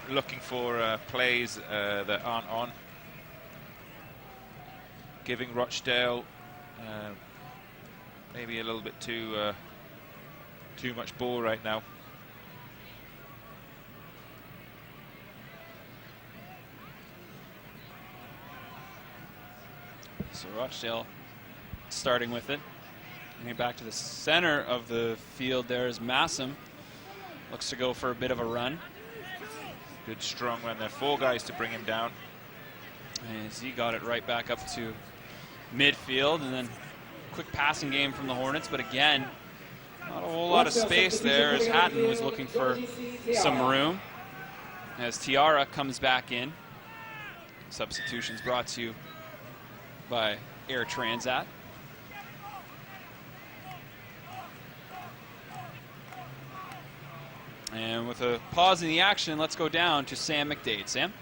looking for plays that aren't on. Giving Rochdale maybe a little bit too much ball right now. So Rochdale starting with it. Getting back to the center of the field there is Massam. Looks to go for a bit of a run. Good strong run there. 4 guys to bring him down. And he got it right back up to midfield, and then quick passing game from the Hornets, but again, not a whole lot of space there as Hatton was looking for some room. As Tiara comes back in. Substitutions brought to you by Air Transat. And with a pause in the action, let's go down to Sam McDade. Sam?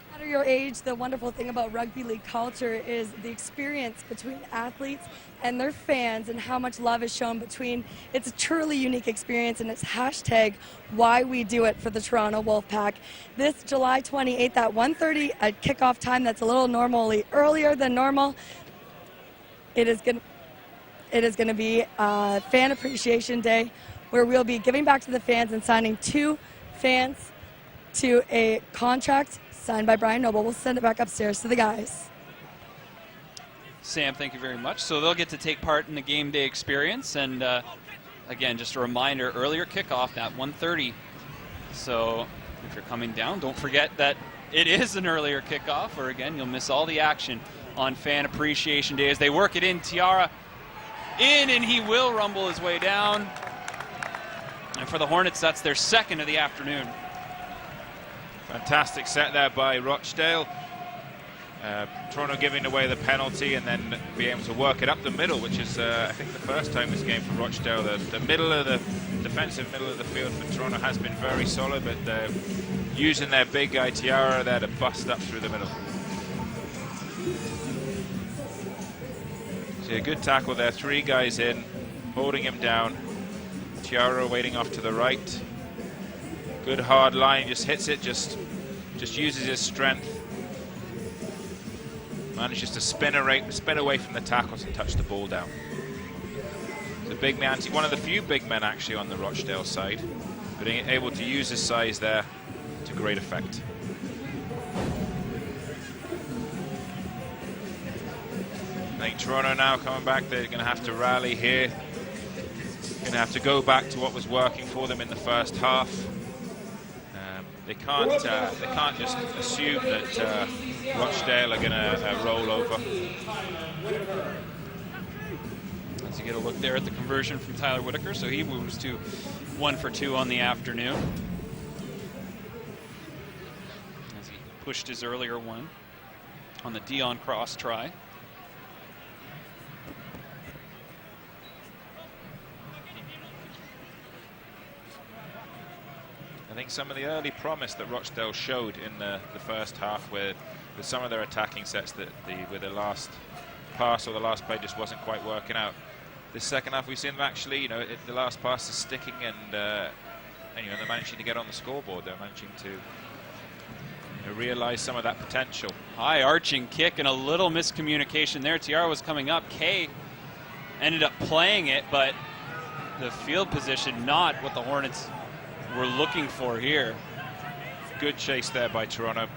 No matter your age, the wonderful thing about rugby league culture is the experience between athletes and their fans and how much love is shown between. It's a truly unique experience, and it's hashtag why we do it for the Toronto Wolfpack. This July 28th at 1:30 at kickoff time, that's a little normally earlier than normal. It is going to be Fan Appreciation Day, where we'll be giving back to the fans and signing 2 fans to a contract signed by Brian Noble. We'll send it back upstairs to the guys. Sam, thank you very much. So they'll get to take part in the game day experience. And again, just a reminder, earlier kickoff at 1:30. So if you're coming down, don't forget that it is an earlier kickoff, or again, you'll miss all the action on Fan Appreciation Day as they work it in. Tiara in, and he will rumble his way down. And for the Hornets, that's their second of the afternoon. Fantastic set there by Rochdale. Toronto giving away the penalty and then being able to work it up the middle, which is, I think, the first time this game for Rochdale. The middle of the defensive middle of the field for Toronto has been very solid, but they're using their big guy Tiara there to bust up through the middle. So a good tackle there. 3 guys in, holding him down. Tiara waiting off to the right. Good hard line, just hits it, just uses his strength. Manages to spin away from the tackles and touch the ball down. The big man, one of the few big men actually on the Rochdale side, but being able to use his size there to great effect. I think Toronto now coming back, they're going to have to rally here. Going to have to go back to what was working for them in the first half. They can't just assume that Rochdale are going to roll over. As you get a look there at the conversion from Tyler Whitaker, so he moves to 1 for 2 on the afternoon. As he pushed his earlier one on the Dion Cross try. I think some of the early promise that Rochdale showed in the first half with some of their attacking sets that with the last pass or the last play just wasn't quite working out. This second half we've seen them actually, the last pass is sticking and they're managing to get on the scoreboard. They're managing to realize some of that potential. High arching kick and a little miscommunication there. Tiara was coming up. Kay ended up playing it, but the field position not what the Hornets we're looking for here. Good chase there by Toronto,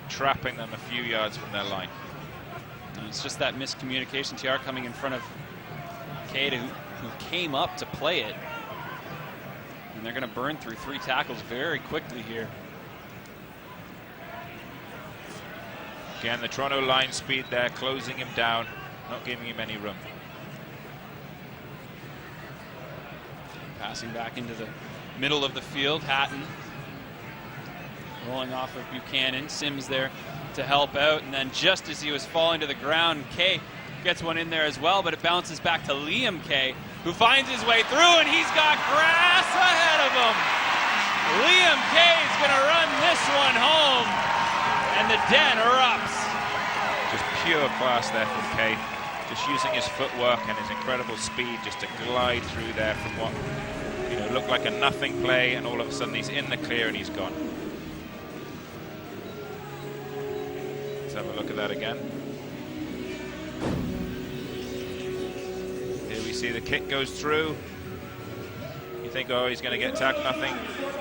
trapping them a few yards from their line. And it's just that miscommunication. Tiara coming in front of Cade, who came up to play it. And they're going to burn through 3 tackles very quickly here. Again, the Toronto line speed there, closing him down, not giving him any room. Passing back into the middle of the field. Hatton rolling off of Buchanan. Sims there to help out. And then just as he was falling to the ground, Kay gets one in there as well, but it bounces back to Liam Kay, who finds his way through, and he's got grass ahead of him. Liam Kay is going to run this one home, and the Den erupts. Just pure class there from Kay. Just using his footwork and his incredible speed just to glide through there from what looked like a nothing play, and all of a sudden he's in the clear and he's gone. Let's have a look at that again. Here we see the kick goes through. You think, oh, he's going to get tackled, nothing.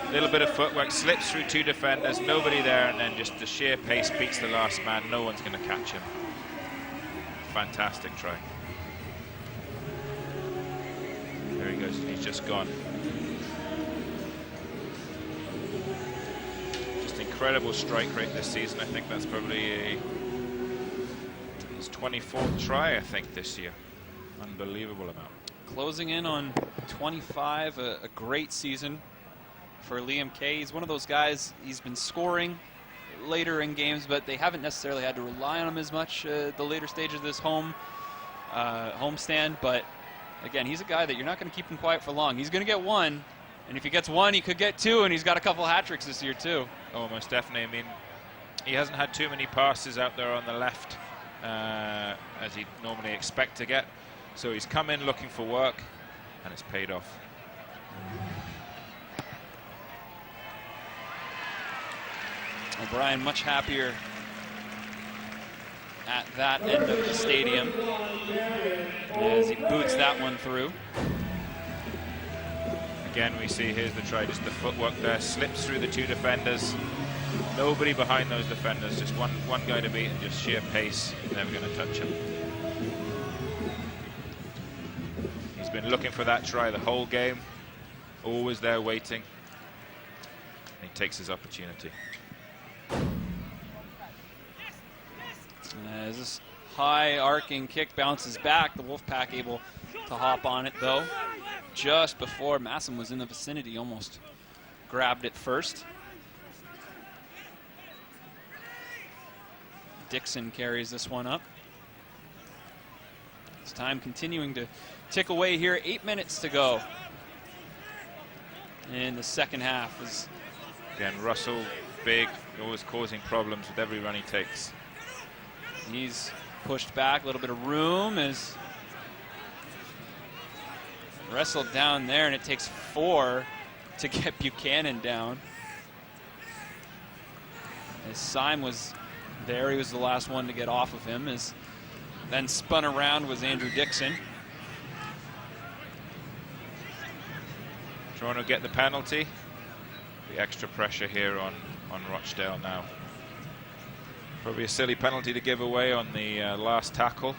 A little bit of footwork, slips through 2 defenders, nobody there, and then just the sheer pace beats the last man. No one's going to catch him. Fantastic try. There he goes, and he's just gone. Just incredible strike rate this season. I think that's probably his 24th try, I think, this year. Unbelievable amount. Closing in on 25, a great season for Liam Kay. He's one of those guys, he's been scoring later in games, but they haven't necessarily had to rely on him as much the later stages of this homestand. But again, he's a guy that you're not going to keep him quiet for long. He's going to get one, and if he gets one, he could get 2, and he's got a couple hat tricks this year too. Oh, most definitely. I mean, he hasn't had too many passes out there on the left as he'd normally expect to get. So he's come in looking for work, and it's paid off. O'Brien much happier at that end of the stadium as he boots that one through. Again, we see here's the try, just the footwork there, slips through the 2 defenders. Nobody behind those defenders, just one guy to beat, and just sheer pace. Never going to touch him. He's been looking for that try the whole game, always there waiting. And he takes his opportunity. As this high arcing kick bounces back, the Wolfpack able to hop on it though. Just before Masson was in the vicinity, almost grabbed it first. Dixon carries this one up. It's time continuing to tick away here. 8 minutes to go in the second half. Again, Russell, big, always causing problems with every run he takes. He's pushed back, a little bit of room is wrestled down there, and it takes 4 to get Buchanan down. As Syme was there, he was the last one to get off of him. As then spun around was Andrew Dixon. Toronto get the penalty. The extra pressure here on Rochdale now. Probably a silly penalty to give away on the last tackle.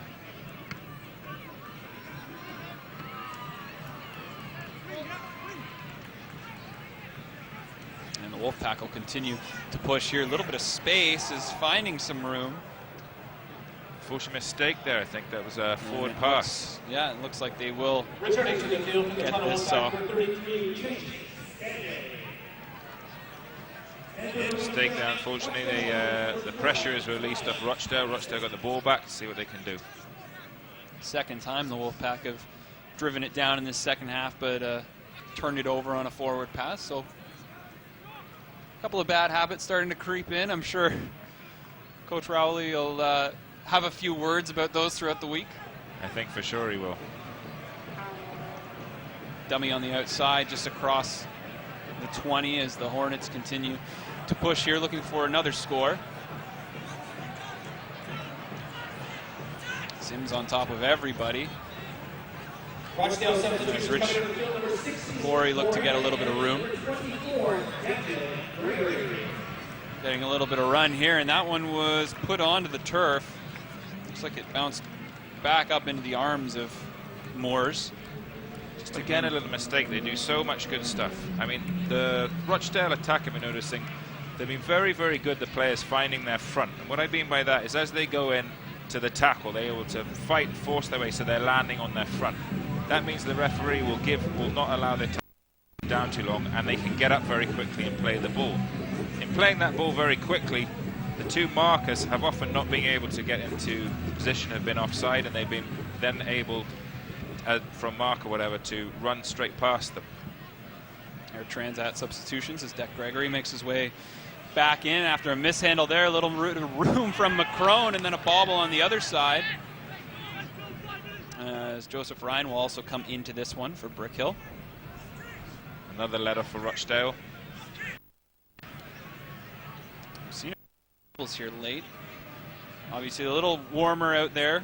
And the Wolfpack will continue to push here. A little bit of space is finding some room. Unfortunate mistake there. I think that was a forward pass. Yeah, it looks like they will get this. Mistake there, unfortunately. The pressure is released off Rochdale. Rochdale got the ball back to see what they can do. Second time the Wolfpack have driven it down in this second half, but turned it over on a forward pass. So a couple of bad habits starting to creep in. I'm sure Coach Rowley will have a few words about those throughout the week. I think for sure he will. Dummy on the outside, just across the 20 as the Hornets continue to push here, looking for another score. Sims on top of everybody. As Rich Corey looked to get a little bit of room. Getting a little bit of run here, and that one was put onto the turf. Looks like it bounced back up into the arms of Moores. Just again a little mistake. They do so much good stuff. I mean, the Rochdale attack, I'm noticing, they've been very, very good, the players finding their front. And what I mean by that is as they go in to the tackle, they're able to fight and force their way so they're landing on their front. That means the referee will not allow their down too long, and they can get up very quickly and play the ball. In playing that ball very quickly, the two markers have often not been able to get into position, have been offside, and they've been then able, from mark or whatever, to run straight past them. Air Transat substitutions as Deck Gregory makes his way back in after a mishandle there. A little room from McCrone, and then a bobble on the other side. As Joseph Ryan will also come into this one for Brickhill. Another letter for Rochdale. Seen here late. Obviously a little warmer out there.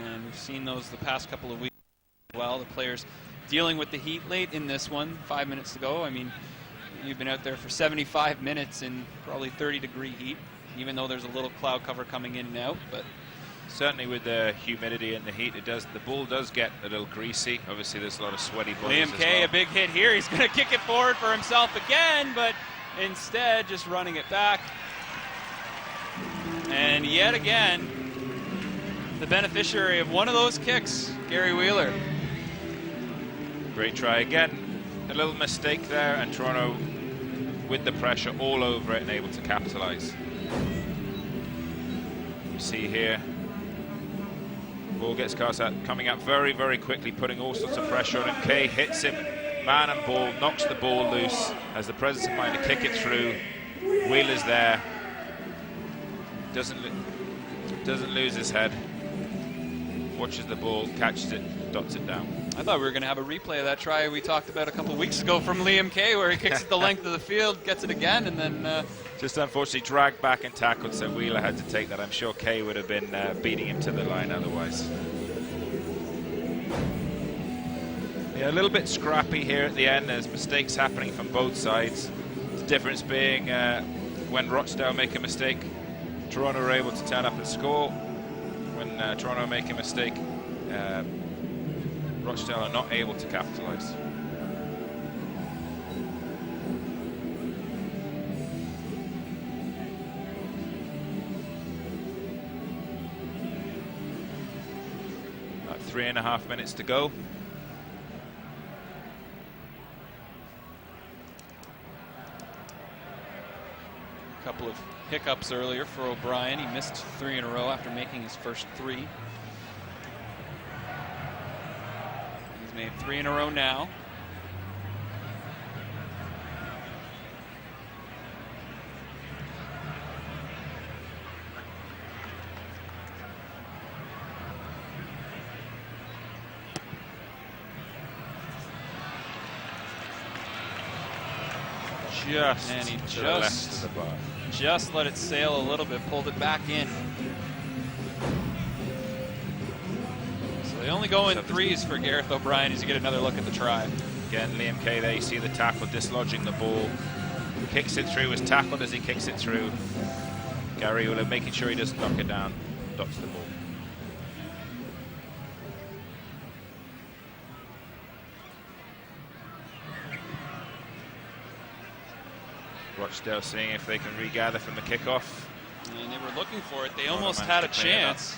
And we've seen those the past couple of weeks as well. The players dealing with the heat late in this one, 5 minutes to go. I mean, you've been out there for 75 minutes in probably 30-degree heat, even though there's a little cloud cover coming in and out. But certainly with the humidity and the heat, the ball does get a little greasy. Obviously there's a lot of sweaty balls Liam as Kay, well. a big hit here. He's going to kick it forward for himself again, but instead just running it back. And yet again, the beneficiary of one of those kicks, Gary Wheeler. Great try again. A little mistake there, and Toronto with the pressure all over it and able to capitalize. You see here, ball gets cast out, coming up very, very quickly, putting all sorts of pressure on him. Kay hits him, man and ball, knocks the ball loose, has the presence of mind to kick it through. Wheeler's there, doesn't lose his head, watches the ball, catches it, dots it down. I thought we were going to have a replay of that try we talked about a couple of weeks ago from Liam Kay, where he kicks it the length of the field, gets it again, and then... just unfortunately dragged back and tackled, so Wheeler had to take that. I'm sure Kay would have been beating him to the line otherwise. Yeah, a little bit scrappy here at the end. There's mistakes happening from both sides. The difference being when Rochdale make a mistake, Toronto are able to turn up and score. When Toronto make a mistake, Rochdale are not able to capitalize. About 3.5 minutes to go. A couple of hiccups earlier for O'Brien. He missed 3 in a row after making his first 3. He's made 3 in a row now. And he to the left of the bar. Just let it sail a little bit, pulled it back in. So they only go in 3s for Gareth O'Brien as you get another look at the try. Again, Liam Kay there, you see the tackle dislodging the ball. Kicks it through, was tackled as he kicks it through. Gary Wheeler making sure he doesn't knock it down, dots the ball. Rochdale seeing if they can regather from the kickoff. And they were looking for it. They almost had a chance.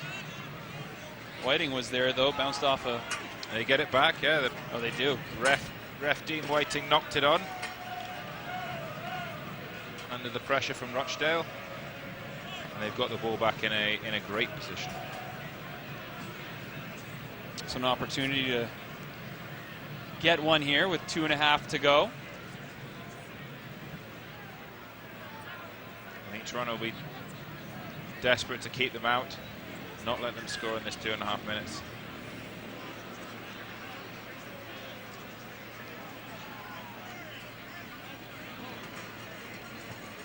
Whiting was there though, bounced off a... They get it back, yeah. Oh, they do. Ref Dean Whiting knocked it on. Under the pressure from Rochdale. And they've got the ball back in a great position. So an opportunity to get one here with 2.5 to go. I think Toronto will be desperate to keep them out, not let them score in this 2.5 minutes.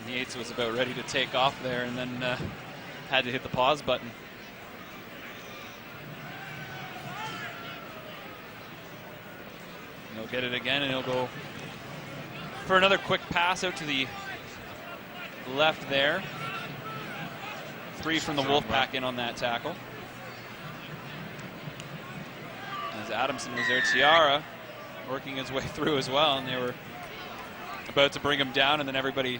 Yates was about ready to take off there and then had to hit the pause button. He'll get it again and he'll go for another quick pass out to the left there. 3 from the Wolfpack in on that tackle. As Adamson was there, Tiara working his way through as well, and they were about to bring him down, and then everybody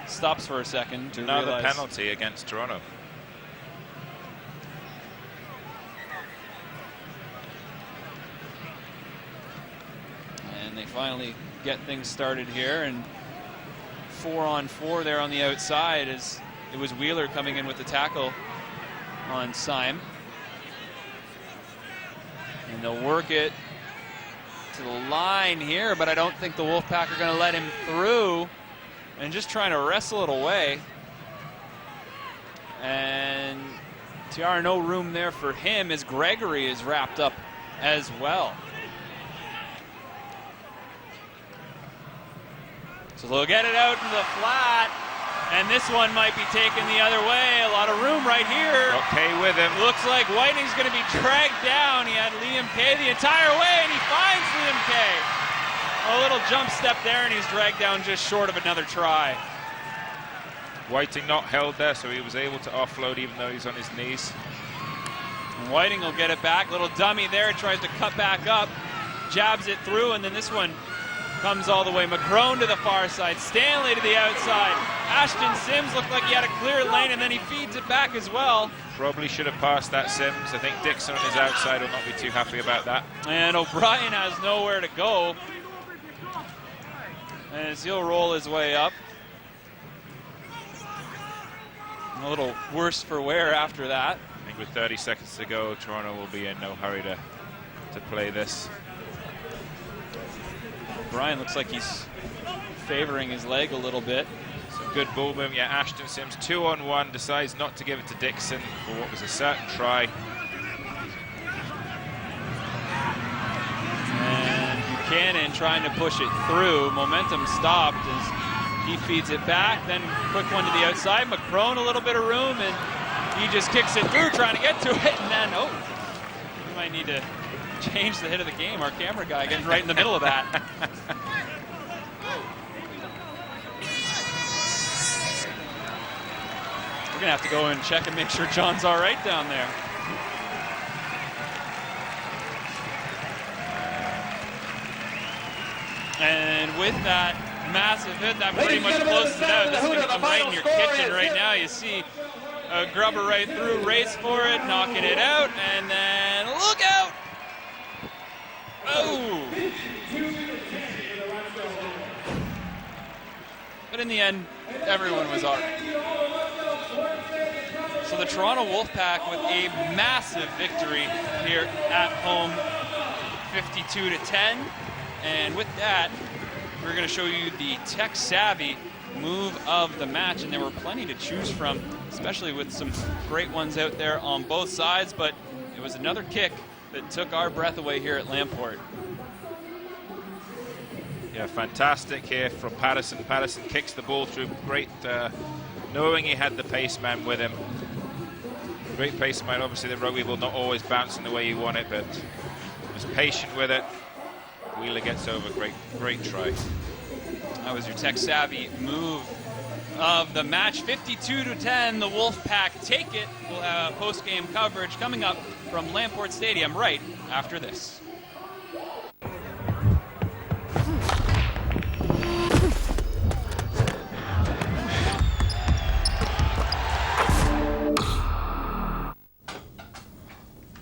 stops for a second to Another realize penalty against Toronto. finally get things started here. And 4-on-4 there on the outside as it was Wheeler coming in with the tackle on Syme. And they'll work it to the line here, but I don't think the Wolfpack are going to let him through, and just trying to wrestle it away. And Tiara, no room there for him as Gregory is wrapped up as well. So they'll get it out into the flat, and this one might be taken the other way. A lot of room right here. Okay with him. Looks like Whiting's going to be dragged down. He had Liam Kay the entire way, and he finds Liam Kay. A little jump step there, and he's dragged down just short of another try. Whiting not held there, so he was able to offload even though he's on his knees. And Whiting will get it back. Little dummy there, tries to cut back up, jabs it through, and then this one comes all the way. McCrone to the far side, Stanley to the outside. Ashton Sims looked like he had a clear lane, and then he feeds it back as well. Probably should have passed that Sims. I think Dixon on his outside will not be too happy about that. And O'Brien has nowhere to go, as he'll roll his way up. A little worse for wear after that. I think with 30 seconds to go, Toronto will be in no hurry to play this. Brian looks like he's favoring his leg a little bit. Some good ball movement. Yeah, Ashton Sims 2-on-1, decides not to give it to Dixon for what was a certain try. And Buchanan trying to push it through. Momentum stopped as he feeds it back. Then quick one to the outside. McCrone a little bit of room, and he just kicks it through trying to get to it. And then, oh, we might need to change the hit of the game. Our camera guy getting right in the middle of that. We're gonna have to go and check and make sure John's all right down there. And with that massive hit, that pretty much closes it out. This is gonna come right in your kitchen right now. You see a grubber right through, race for it, knocking it out, and then look out! Oh! But in the end, everyone was all right. So the Toronto Wolfpack with a massive victory here at home, 52-10. And with that, we're going to show you the tech-savvy move of the match, and there were plenty to choose from, especially with some great ones out there on both sides, but it was another kick that took our breath away here at Lamport. Yeah, fantastic here from Patterson. Patterson kicks the ball through. Great, knowing he had the pace man with him. Great pace man. Obviously, the rugby will not always bounce in the way you want it, but was patient with it. Wheeler gets over. Great try. That was your tech-savvy move of the match. 52-10, the Wolfpack take it. We'll have post-game coverage coming up from Lamport Stadium right after this.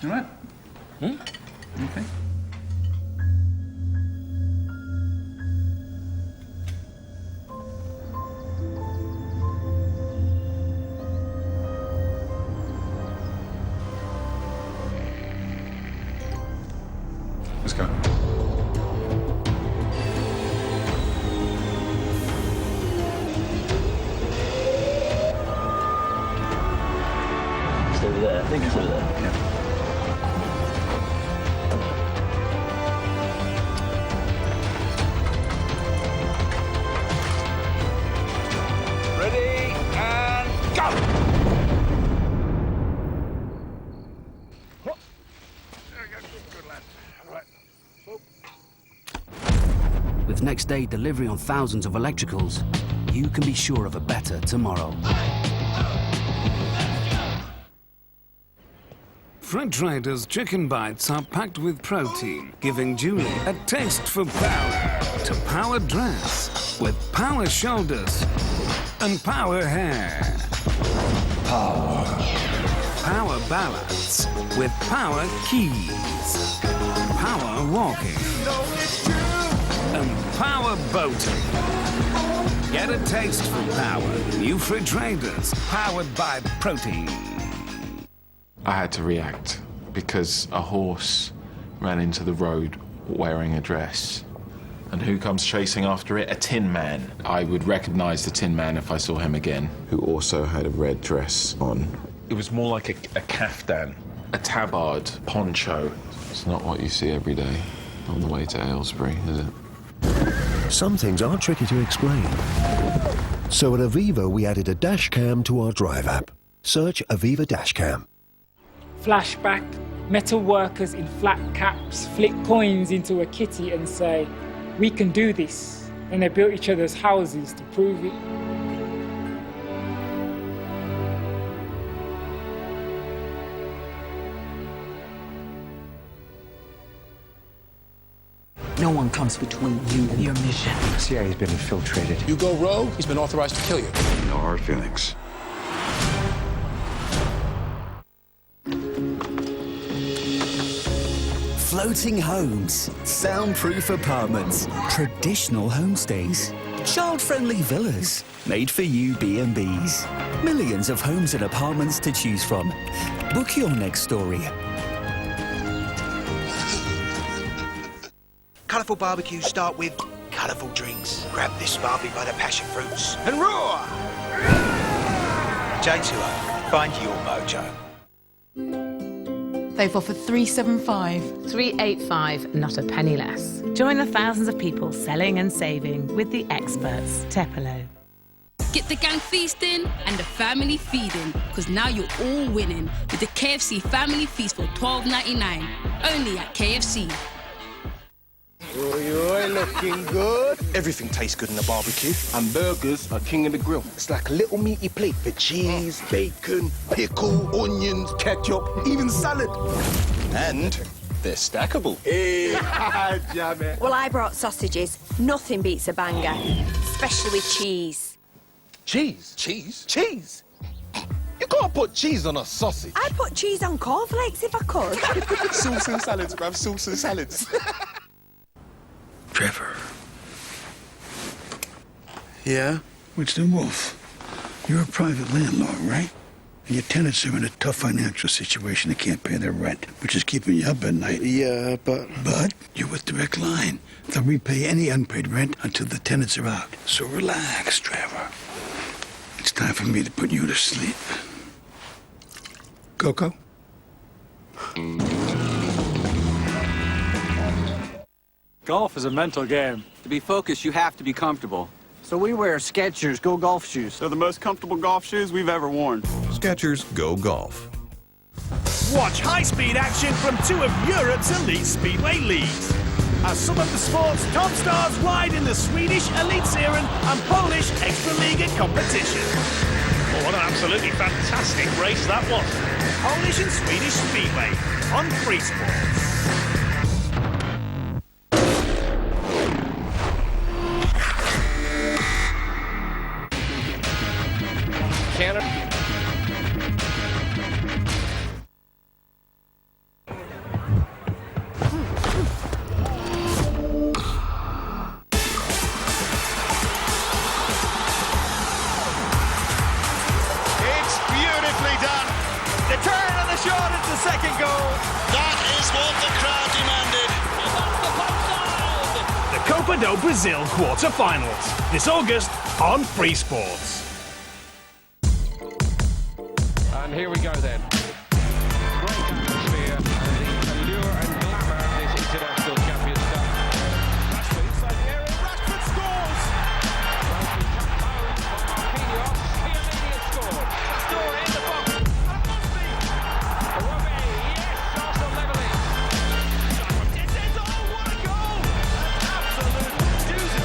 All right. Okay. Let's go. It's over there. I think it's over there. Yeah. Ready and go! With next day delivery on thousands of electricals, you can be sure of a better tomorrow. French Raiders chicken bites are packed with protein, giving Julie a taste for power. To power dress with power shoulders and power hair. Power. Power balance with power keys. Power walking. and power boating. Get a taste for power. New fridge raiders, powered by protein. I had to react because a horse ran into the road wearing a dress. And who comes chasing after it? A Tin Man. I would recognize the Tin Man if I saw him again. Who also had a red dress on. It was more like a kaftan, a tabard, poncho. It's not what you see every day on the way to Aylesbury, is it? Some things are tricky to explain. So at Aviva, we added a dash cam to our Drive app. Search Aviva Dashcam. Flashback, metal workers in flat caps flick coins into a kitty and say, "We can do this." And they built each other's houses to prove it. No one comes between you and your mission. CIA's been infiltrated. You go rogue, he's been authorized to kill you. No hard feelings. Floating homes, soundproof apartments, traditional homestays, child-friendly villas, made for you B&Bs. Millions of homes and apartments to choose from. Book your next story. Colourful barbecues start with colourful drinks. Grab this barbie by the passion fruits and roar! J2O, find your mojo. They've offered 375. 385, not a penny less. Join the thousands of people selling and saving with the experts, Tepelo. Get the gang feasting and the family feeding, because now you're all winning with the KFC Family Feast for $12.99, only at KFC. You're looking good. Everything tastes good in a barbecue, and burgers are king of the grill. It's like a little meaty plate with cheese, bacon, pickle, onions, ketchup, even salad. And they're stackable. Hey, jam it. Well, I brought sausages. Nothing beats a banger, especially with cheese. Cheese? Cheese? Cheese? You can't put cheese on a sausage. I'd put cheese on cornflakes if I could. Sauce and salads, bruv. Sauce and salads. Trevor. Yeah? Winston Wolf. You're a private landlord, right? And your tenants are in a tough financial situation. They can't pay their rent, which is keeping you up at night. Yeah, but... But you're with Direct Line. They'll repay any unpaid rent until the tenants are out. So relax, Trevor. It's time for me to put you to sleep. Coco? Golf is a mental game. To be focused, you have to be comfortable. So we wear Skechers Go Golf shoes. They're the most comfortable golf shoes we've ever worn. Skechers Go Golf. Watch high-speed action from two of Europe's elite speedway leagues. As some of the sport's top stars ride in the Swedish Elitserien and Polish Extraliga competition. Oh, what an absolutely fantastic race that was. Polish and Swedish speedway on Free Sports. Canada. It's beautifully done. The turn and the shot into the second goal. That is what the crowd demanded. The Copa do Brasil quarter-finals. This August on Free Sports. And here we go then. Great atmosphere and the allure and glamour of this International Champions Cup. Rashford inside the area, Rashford scores! Well, he comes home from Marquinhos, Chiellini has scored. Pastore in the box, and Musti! Robe, yes, Arsenal levelling. Oh, what a goal! An absolute doozy.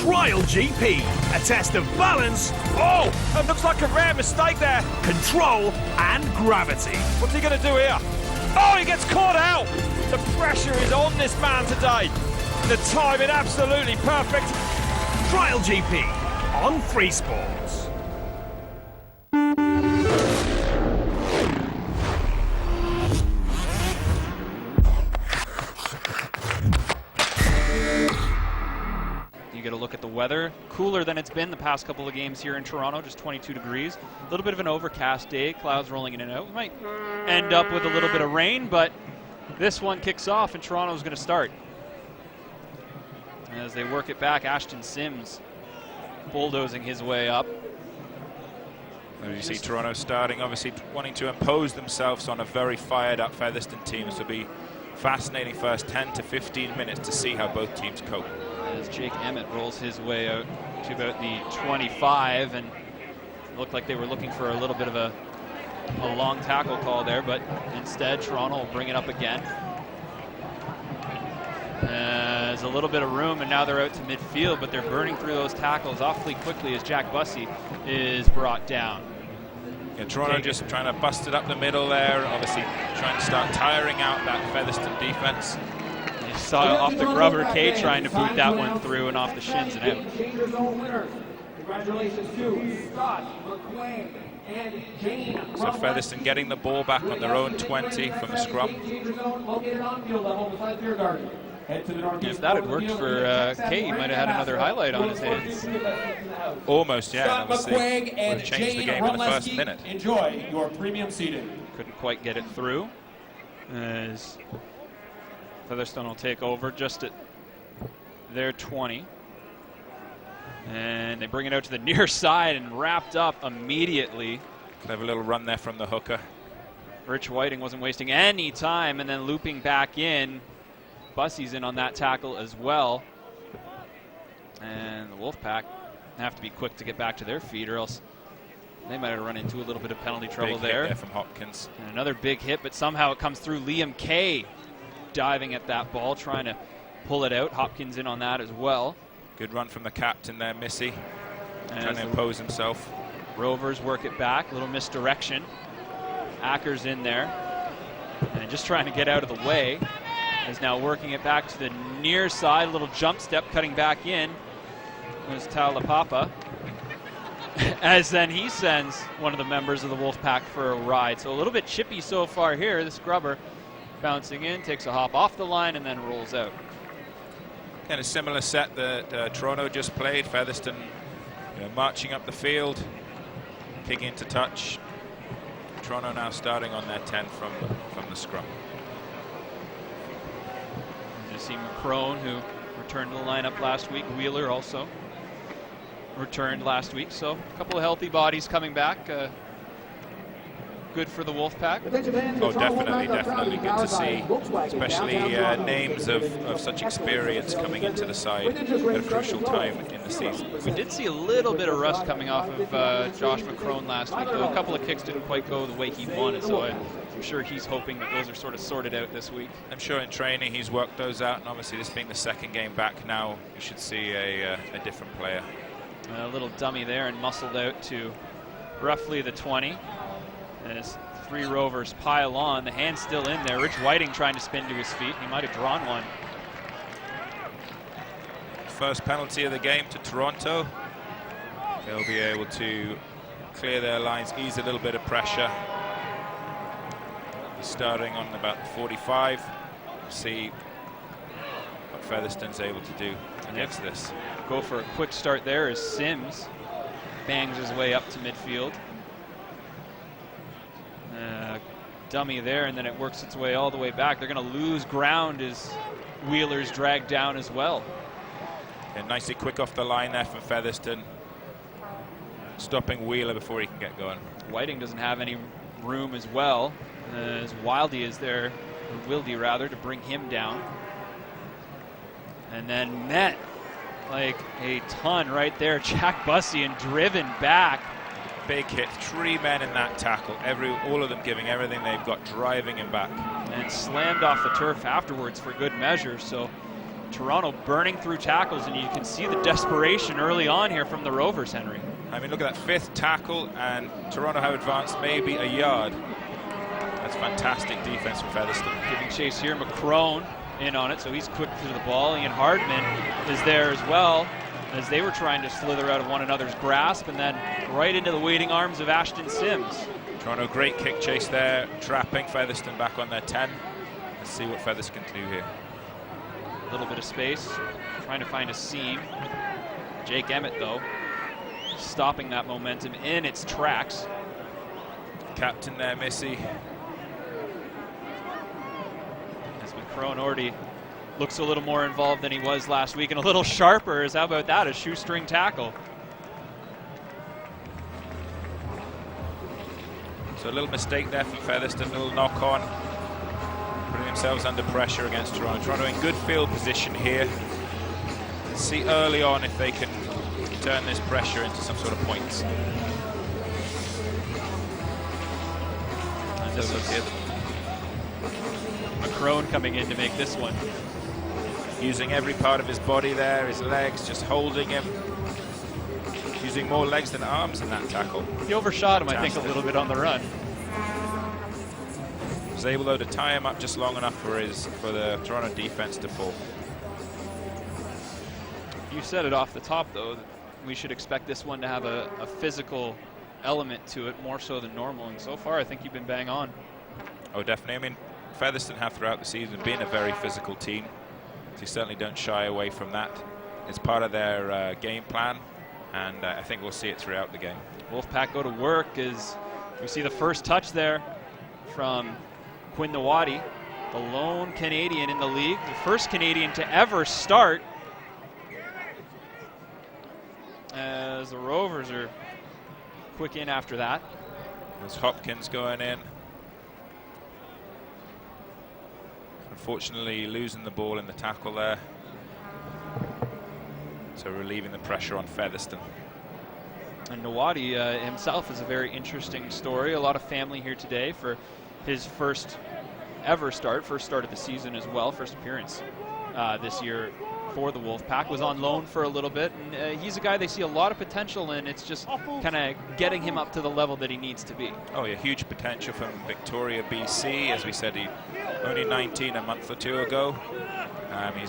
Trial GP, a test of balance. Oh, that looks like a rare mistake there. Control and gravity. What's he going to do here? Oh, he gets caught out. The pressure is on this man today. The timing absolutely perfect. Trial GP on Free Sports. You get a look at the weather. Cooler than it's been the past couple of games here in Toronto, just 22 degrees. A little bit of an overcast day, clouds rolling in and out. We might end up with a little bit of rain, but this one kicks off and Toronto's going to start. As they work it back, Ashton Sims bulldozing his way up. As you see Toronto starting, obviously wanting to impose themselves on a very fired up Featherstone team. This will be fascinating first 10 to 15 minutes to see how both teams cope. As Jake Emmett rolls his way out to about the 25, and it looked like they were looking for a little bit of a long tackle call there, but instead Toronto will bring it up again. There's a little bit of room, and now they're out to midfield, but they're burning through those tackles awfully quickly as Jack Bussey is brought down. Yeah, Toronto just trying to bust it up the middle there, obviously trying to start tiring out that Featherstone defense. You saw off the Grubber, Kay trying to boot that one through and off the shins and out. Congratulations to Scott, McQuain, and Jane. So Featherstone getting the ball back on their own 20 from the scrum. If that had worked for Kay, he might have had another highlight on his hands. Almost, yeah. Scott McQuaig and changed the Jane game in the first minute. Enjoy your premium seating. Couldn't quite get it through. As Featherstone will take over just at their 20. And they bring it out to the near side and wrapped up immediately. Clever little run there from the hooker. Rich Whiting wasn't wasting any time, and then looping back in. Bussey's in on that tackle as well. And the Wolfpack have to be quick to get back to their feet, or else they might have run into a little bit of penalty trouble Big there. hit there from Hopkins. And another big hit, but somehow it comes through. Liam Kay diving at that ball, trying to pull it out. Hopkins in on that as well. Good run from the captain there, Missy. Trying to impose himself. Rovers work it back, a little misdirection. Acker's in there, and just trying to get out of the way. Is now working it back to the near side, a little jump step, cutting back in. Was Taulapapa. As then he sends one of the members of the Wolfpack for a ride. So a little bit chippy so far here. This Grubber bouncing in, takes a hop off the line, and then rolls out. Kind of similar set that Toronto just played. Featherstone marching up the field, kicking into touch. Toronto now starting on their 10 from the scrum. You see McCrone, who returned to the lineup last week. Wheeler also returned last week. So a couple of healthy bodies coming back. Good for the Wolfpack. Oh, definitely good to see, especially names of such experience coming into the side at a crucial time in the season. We did see a little bit of rust coming off of Josh McCrone last week, though a couple of kicks didn't quite go the way he wanted, so I'm sure he's hoping that those are sort of sorted out this week. I'm sure in training he's worked those out, and obviously this being the second game back now, you should see a different player. A little dummy there and muscled out to roughly the 20. As three Rovers pile on, the hand's still in there. Rich Whiting trying to spin to his feet. He might have drawn one. First penalty of the game to Toronto. They'll be able to clear their lines, ease a little bit of pressure. Starting on about 45. See what Featherstone's able to do against this. Go for a quick start there as Sims bangs his way up to midfield. Dummy there, and then it works its way all the way back. They're going to lose ground as Wheeler's dragged down as well. And nicely quick off the line there from Featherstone, stopping Wheeler before he can get going. Whiting doesn't have any room as well, as Wildy is there, or Wildy rather, to bring him down. And then met like a ton right there. Jack Bussey and driven back. Big hit, 3 men in that tackle, all of them giving everything they've got, driving him back. And slammed off the turf afterwards for good measure, so Toronto burning through tackles, and you can see the desperation early on here from the Rovers, Henry. I mean, look at that 5th tackle, and Toronto have advanced maybe a yard. That's fantastic defense from Featherston. Giving chase here, McCrone in on it, so he's quick to the ball. Ian Hardman is there as well, as they were trying to slither out of one another's grasp, and then right into the waiting arms of Ashton Sims. Toronto, great kick chase there, trapping Featherston back on their 10. Let's see what Featherston can do here. A little bit of space, trying to find a seam. Jake Emmett, though, stopping that momentum in its tracks. Captain there, Missy. As McCrone already looks a little more involved than he was last week, and a little sharper. How about that, a shoestring tackle. So a little mistake there from Featherston, a little knock on. Putting themselves under pressure against Toronto. Toronto in good field position here. Let's see early on if they can turn this pressure into some sort of points. And this is McCrone coming in to make this one. Using every part of his body there, his legs, just holding him. Using more legs than arms in that tackle. He overshot him, I think, a little bit on the run. Was able though to tie him up just long enough for the Toronto defense to fall. You said it off the top, though, that we should expect this one to have a physical element to it, more so than normal, and so far I think you've been bang on. Oh, definitely. I mean, Featherston have throughout the season been a very physical team. They certainly don't shy away from that. It's part of their game plan, and I think we'll see it throughout the game. Wolfpack go to work as we see the first touch there from Quinn Nawadi, the lone Canadian in the league, the first Canadian to ever start, as the Rovers are quick in after that. There's Hopkins going in. Unfortunately losing the ball in the tackle there. So relieving the pressure on Featherston. And Nawadi himself is a very interesting story. A lot of family here today for his first start of the season as well, first appearance this year for the Wolfpack. Was on loan for a little bit, and he's a guy they see a lot of potential in. It's just kind of getting him up to the level that he needs to be. Oh yeah, huge potential from Victoria, BC. As we said, he only 19 a month or two ago. He's